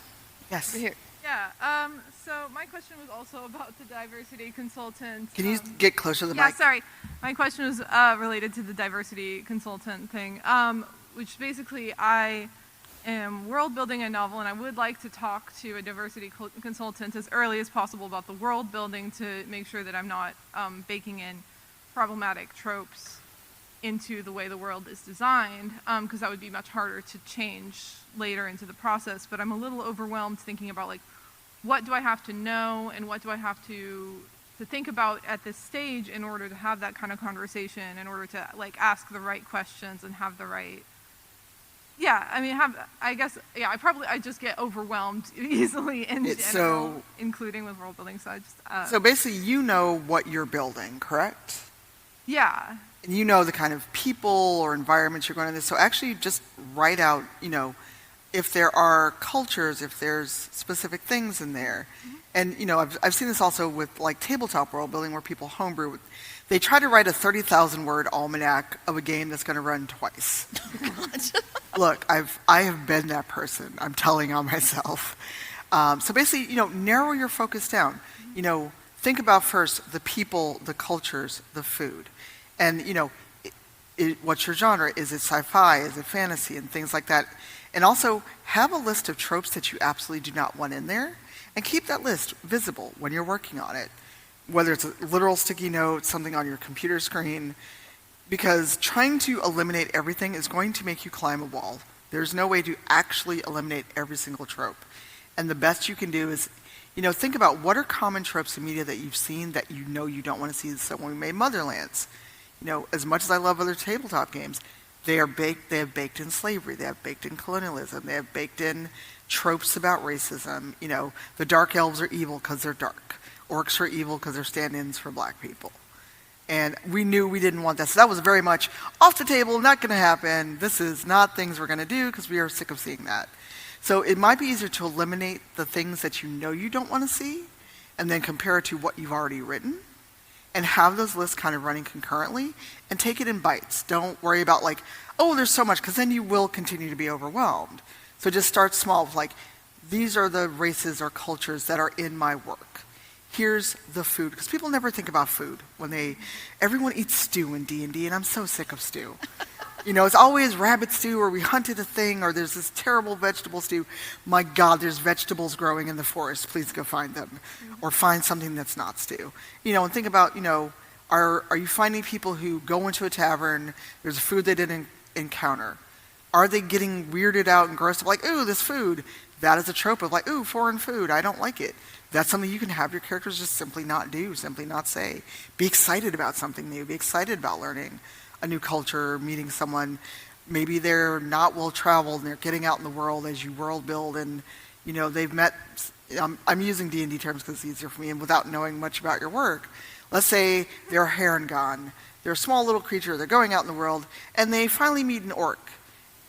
Yes. Over here. Yeah, so my question was also about the diversity consultant. Can you get closer to the Yeah, mic? sorry. My question was related to the diversity consultant thing, which basically I am world building a novel, and I would like to talk to a diversity consultant as early as possible about the world building to make sure that I'm not baking in problematic tropes into the way the world is designed, because that would be much harder to change later into the process. But I'm a little overwhelmed thinking about, like, what do I have to know and what do I have to think about at this stage in order to have that kind of conversation, in order to, like, ask the right questions and have the right, I just get overwhelmed easily in general, including with world building. So So basically, you know what you're building, correct? yeah. And you know the kind of people or environments you're going to this. So actually just write out, you know, if there are cultures, if there's specific things in there. And, you know, I've seen this also with, like, tabletop world building where people homebrew. They try to write a 30,000-word almanac of a game that's going to run twice. Look, I have been that person. I'm telling on myself. So basically, you know, narrow your focus down. You know, think about first the people, the cultures, the food. And, you know, what's your genre? Is it sci-fi? Is it fantasy? And things like that. And also, have a list of tropes that you absolutely do not want in there. And keep that list visible when you're working on it. Whether it's a literal sticky note, something on your computer screen. Because trying to eliminate everything is going to make you climb a wall. There's no way to actually eliminate every single trope. And the best you can do is, you know, think about what are common tropes in media that you've seen that you know you don't want to see. So when we made Motherlands, you know, as much as I love other tabletop games, they have baked in slavery, they have baked in colonialism, they have baked in tropes about racism. You know, the dark elves are evil because they're dark. Orcs are evil because they're stand-ins for black people. And we knew we didn't want that. So that was very much off the table, not going to happen. This is not things we're going to do because we are sick of seeing that. So it might be easier to eliminate the things that you know you don't want to see and then compare it to what you've already written and have those lists kind of running concurrently and take it in bites. Don't worry about like, oh, there's so much, because then you will continue to be overwhelmed. So just start small with like, these are the races or cultures that are in my work. Here's the food, because people never think about food when everyone eats stew in D&D, and I'm so sick of stew. You know, it's always rabbit stew, or we hunted a thing, or there's this terrible vegetable stew. My God, there's vegetables growing in the forest. Please go find them, or find something that's not stew. You know, and think about, you know, are you finding people who go into a tavern, there's a food they didn't encounter? Are they getting weirded out and grossed up, like, ooh, this food? That is a trope of like, ooh, foreign food, I don't like it. That's something you can have your characters just simply not do, simply not say. Be excited about something new. Be excited about learning a new culture, meeting someone. Maybe they're not well-traveled and they're getting out in the world as you world build, and you know they've met. I'm using D&D terms because it's easier for me, and without knowing much about your work. Let's say they're a Heron. They're a small little creature. They're going out in the world, and they finally meet an orc.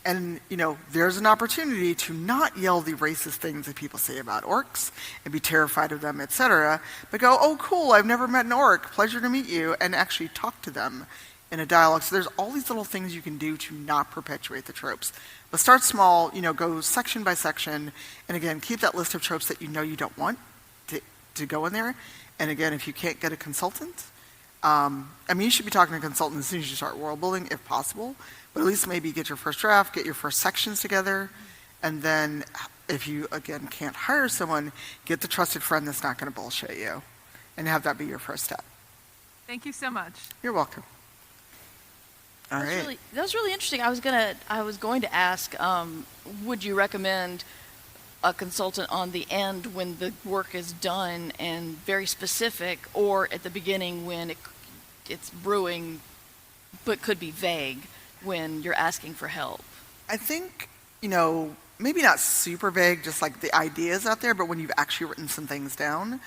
And, you know, there's an opportunity to not yell the racist things that people say about orcs and be terrified of them, etc., but go, oh, cool, I've never met an orc, pleasure to meet you, and actually talk to them in a dialogue. So there's all these little things you can do to not perpetuate the tropes. But start small, you know, go section by section, and again, keep that list of tropes that you know you don't want to go in there. And again, if you can't get a consultant, I mean, you should be talking to a consultant as soon as you start world building, if possible. But at least maybe get your first draft, get your first sections together, and then if you, again, can't hire someone, get the trusted friend that's not going to bullshit you, and have that be your first step. Thank you so much. You're welcome. All right. That was really interesting. I was going to ask, would you recommend a consultant on the end when the work is done and very specific, or at the beginning when it's brewing but could be vague when you're asking for help? I think, you know, maybe not super vague, just like the ideas out there, but when you've actually written some things down,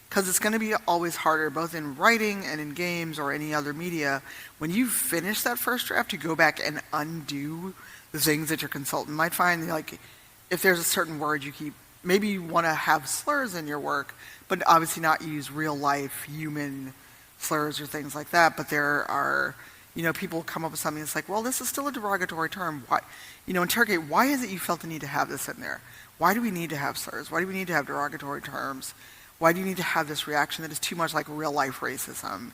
because it's going to be always harder, both in writing and in games or any other media, when you finish that first draft, to go back and undo the things that your consultant might find. Like, if there's a certain word you keep, maybe you want to have slurs in your work, but obviously not use real life human slurs or things like that. But there are, you know, people come up with something that's like, well, this is still a derogatory term. Why, you know, interrogate, why is it you felt the need to have this in there? Why do we need to have slurs? Why do we need to have derogatory terms? Why do you need to have this reaction that is too much like real life racism?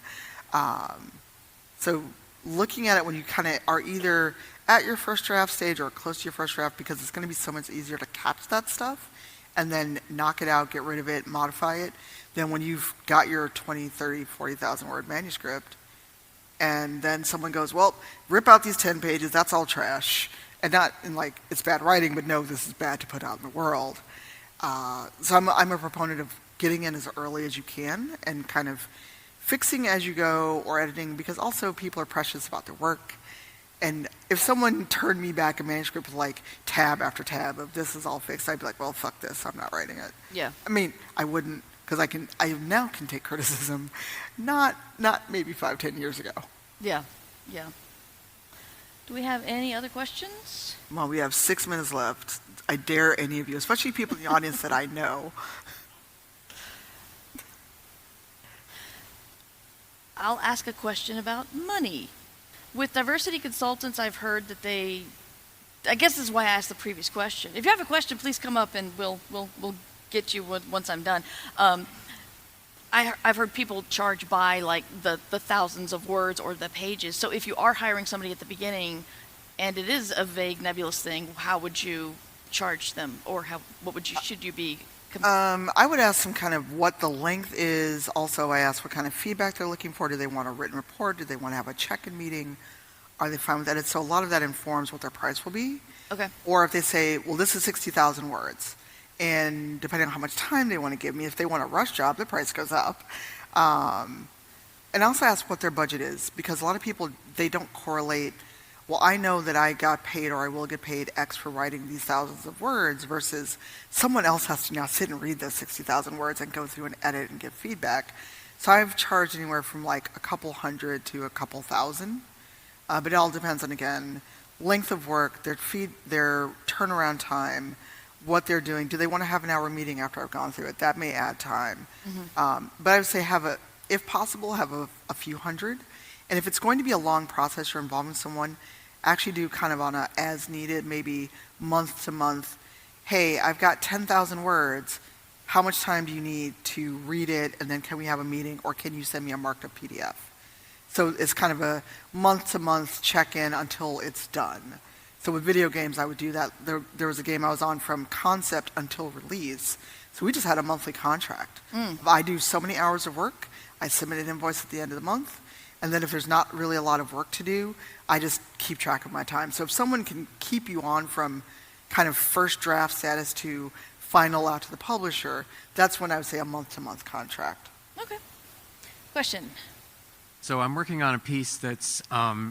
So looking at it when you kind of are either at your first draft stage or close to your first draft, because it's going to be so much easier to catch that stuff and then knock it out, get rid of it, modify it, than when you've got your 20, 30, 40,000 word manuscript and then someone goes, well, rip out these 10 pages, that's all trash. And not in like, it's bad writing, but no, this is bad to put out in the world. So I'm a proponent of getting in as early as you can and kind of fixing as you go or editing, because also people are precious about their work. And if someone turned me back a manuscript with like tab after tab of this is all fixed, I'd be like, well, fuck this, I'm not writing it. Yeah. I mean, I wouldn't, because I now can take criticism, not maybe 5-10 years ago. Yeah, yeah. Do we have any other questions? Well, we have 6 minutes left. I dare any of you, especially people in the audience that I know. I'll ask a question about money. With diversity consultants, I've heard that I guess this is why I asked the previous question. If you have a question, please come up and we'll get you once I'm done. I've heard people charge by like the thousands of words or the pages. So if you are hiring somebody at the beginning and it is a vague, nebulous thing, how would you charge them, or should you be? I would ask them kind of what the length is. Also, I ask what kind of feedback they're looking for. Do they want a written report? Do they want to have a check-in meeting? Are they fine with that? So a lot of that informs what their price will be. Okay. Or if they say, well, this is 60,000 words. And depending on how much time they want to give me, if they want a rush job, the price goes up. And I also ask what their budget is, because a lot of people, they don't correlate, well, I know that I got paid or I will get paid X for writing these thousands of words, versus someone else has to now sit and read those 60,000 words and go through and edit and give feedback. So I've charged anywhere from like a couple hundred to a couple thousand, but it all depends on, again, length of work, their turnaround time, what they're doing. Do they want to have an hour meeting after I've gone through it? That may add time. But I would say if possible, have a few hundred. And if it's going to be a long process you're involving someone, actually do kind of on a as needed, maybe month to month. Hey, I've got 10,000 words. How much time do you need to read it? And then can we have a meeting, or can you send me a marked up PDF? So it's kind of a month to month check-in until it's done. So with video games, I would do that. There was a game I was on from concept until release. So we just had a monthly contract. I do so many hours of work. I submit an invoice at the end of the month. And then if there's not really a lot of work to do, I just keep track of my time. So if someone can keep you on from kind of first draft status to final out to the publisher, that's when I would say a month-to-month contract. Okay. Question. So I'm working on a piece that's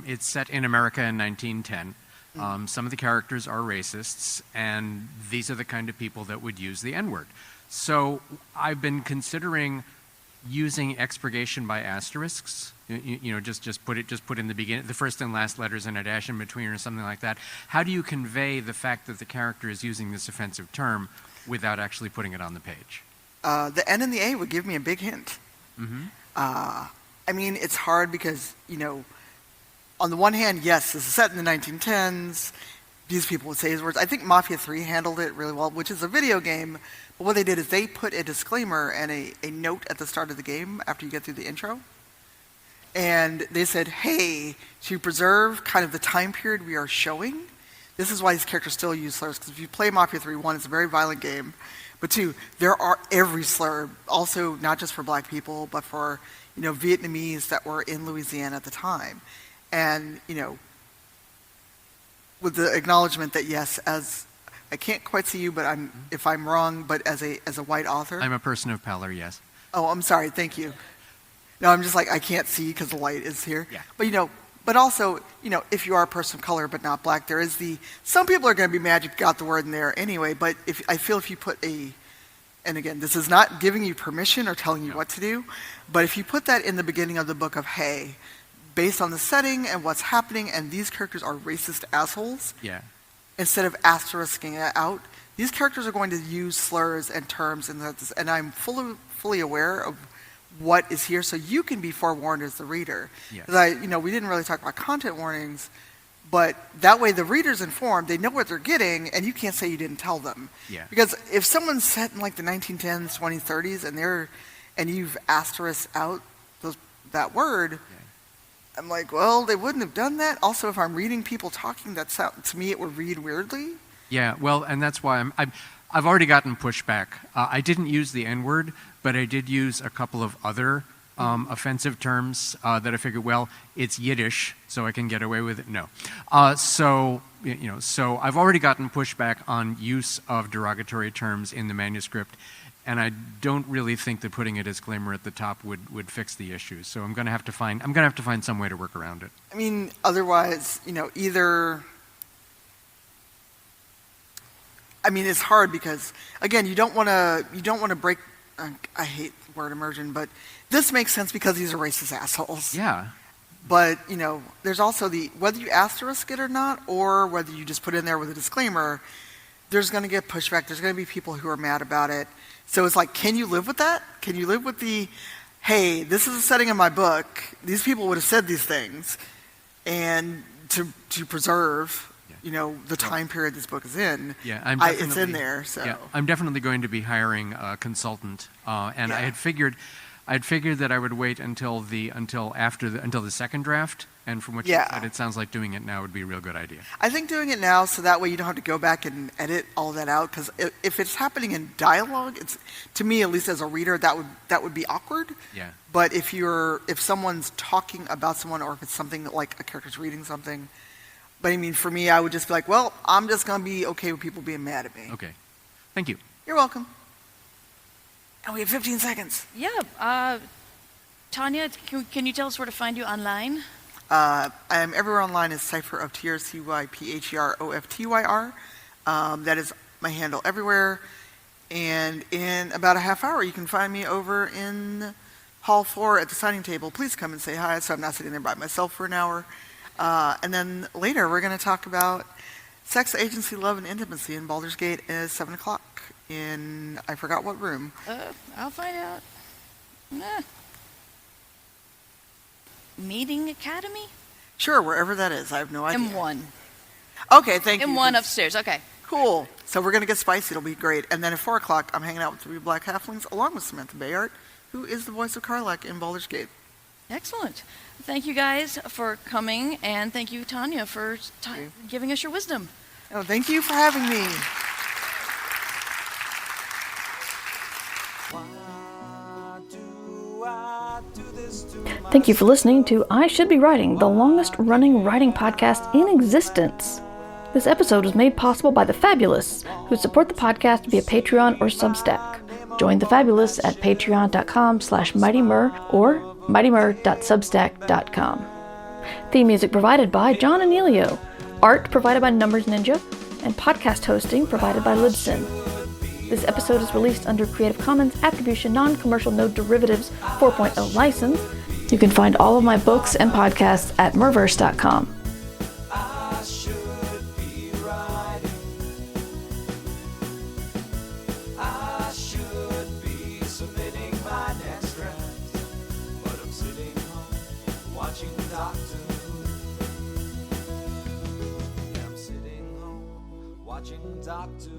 it's set in America in 1910. Some of the characters are racists, and these are the kind of people that would use the N-word. So I've been considering using expurgation by asterisks. Just put in the beginning, the first and last letters and a dash in between or something like that. How do you convey the fact that the character is using this offensive term without actually putting it on the page? The N and the A would give me a big hint. I mean, it's hard because, on the one hand, yes, this is set in the 1910s. These people would say these words. I think Mafia 3 handled it really well, which is a video game. But what they did is they put a disclaimer and a note at the start of the game after you get through the intro. And they said, hey, to preserve kind of the time period we are showing, this is why these characters still use slurs. Because if you play Mafia 3, 1, it's a very violent game. But 2, there are every slur, also not just for black people, but for Vietnamese that were in Louisiana at the time. And, with the acknowledgement that, yes, as I can't quite see you, but if I'm wrong, but as a white author. I'm a person of color, yes. Oh, I'm sorry, thank you. No, I'm just like, I can't see because the light is here. Yeah. But, but also, if you are a person of color but not black, there is some people are going to be mad you got the word in there anyway, but I feel if you put and again, this is not giving you permission or telling you what to do, but if you put that in the beginning of the book of, hey, based on the setting and what's happening, and these characters are racist assholes, instead of asterisking it out, these characters are going to use slurs and terms, and I'm fully aware of what is here, so you can be forewarned as the reader. Because we didn't really talk about content warnings, but that way the reader's informed, they know what they're getting, and you can't say you didn't tell them. Because if someone's set in like the 1910s, 20s, 30s, and you've asterisked out that word, I'm like, well, they wouldn't have done that. Also, if I'm reading people talking, to me it would read weirdly. Yeah, well, and that's why I've already gotten pushback. I didn't use the N-word, but I did use a couple of other offensive terms that I figured, well, it's Yiddish, so I can get away with it. No. So I've already gotten pushback on use of derogatory terms in the manuscript, and I don't really think that putting a disclaimer at the top would fix the issue. So I'm going to have to find some way to work around it. I mean, otherwise, either. I mean, it's hard because, again, you don't want to break. I hate the word immersion, but this makes sense because these are racist assholes. Yeah. But there's also whether you asterisk it or not, or whether you just put it in there with a disclaimer. There's going to get pushback. There's going to be people who are mad about it. So it's like, can you live with that? Can you live with hey, this is a setting in my book. These people would have said these things, and to preserve. The time period this book is in. Yeah, it's in there. So yeah, I'm definitely going to be hiring a consultant, and I had figured that I would wait until the second draft. And from what you said, it sounds like doing it now would be a real good idea. I think doing it now, so that way you don't have to go back and edit all that out. Because if it's happening in dialogue, it's, to me, at least as a reader, that would be awkward. Yeah. But if someone's talking about someone, or if it's something like a character's reading something. But I mean, for me, I would just be like, well, I'm just going to be okay with people being mad at me. Okay. Thank you. You're welcome. And we have 15 seconds. Yeah. Tanya, can you tell us where to find you online? I am everywhere online as cypheroftyr, CYPHEROFTYR. That is my handle everywhere. And in about a half hour, you can find me over in hall 4 at the signing table. Please come and say hi so I'm not sitting there by myself for an hour. And then later we're going to talk about sex, agency, love, and intimacy in Baldur's Gate at 7 o'clock in, I forgot what room. I'll find out. Meeting Academy? Sure, wherever that is. I have no idea. M1. Okay, thank you. M1 upstairs. Okay. Cool. So we're going to get spicy. It'll be great. And then at 4 o'clock, I'm hanging out with 3 black halflings along with Samantha Bayard, who is the voice of Karlak in Baldur's Gate. Excellent. Thank you guys for coming, and thank you, Tanya, for giving us your wisdom. Oh, thank you for having me. Thank you for listening to I Should Be Writing, the longest running writing podcast in existence. This episode was made possible by The Fabulous, who support the podcast via Patreon or Substack. Join The Fabulous at patreon.com/mightymur or mightymur.substack.com. Theme music provided by John Anelio, art provided by Numbers Ninja, and podcast hosting provided by Libsyn. This episode is released under Creative Commons Attribution Non-Commercial No Derivatives 4.0 license. You can find all of my books and podcasts at merverse.com. Doctor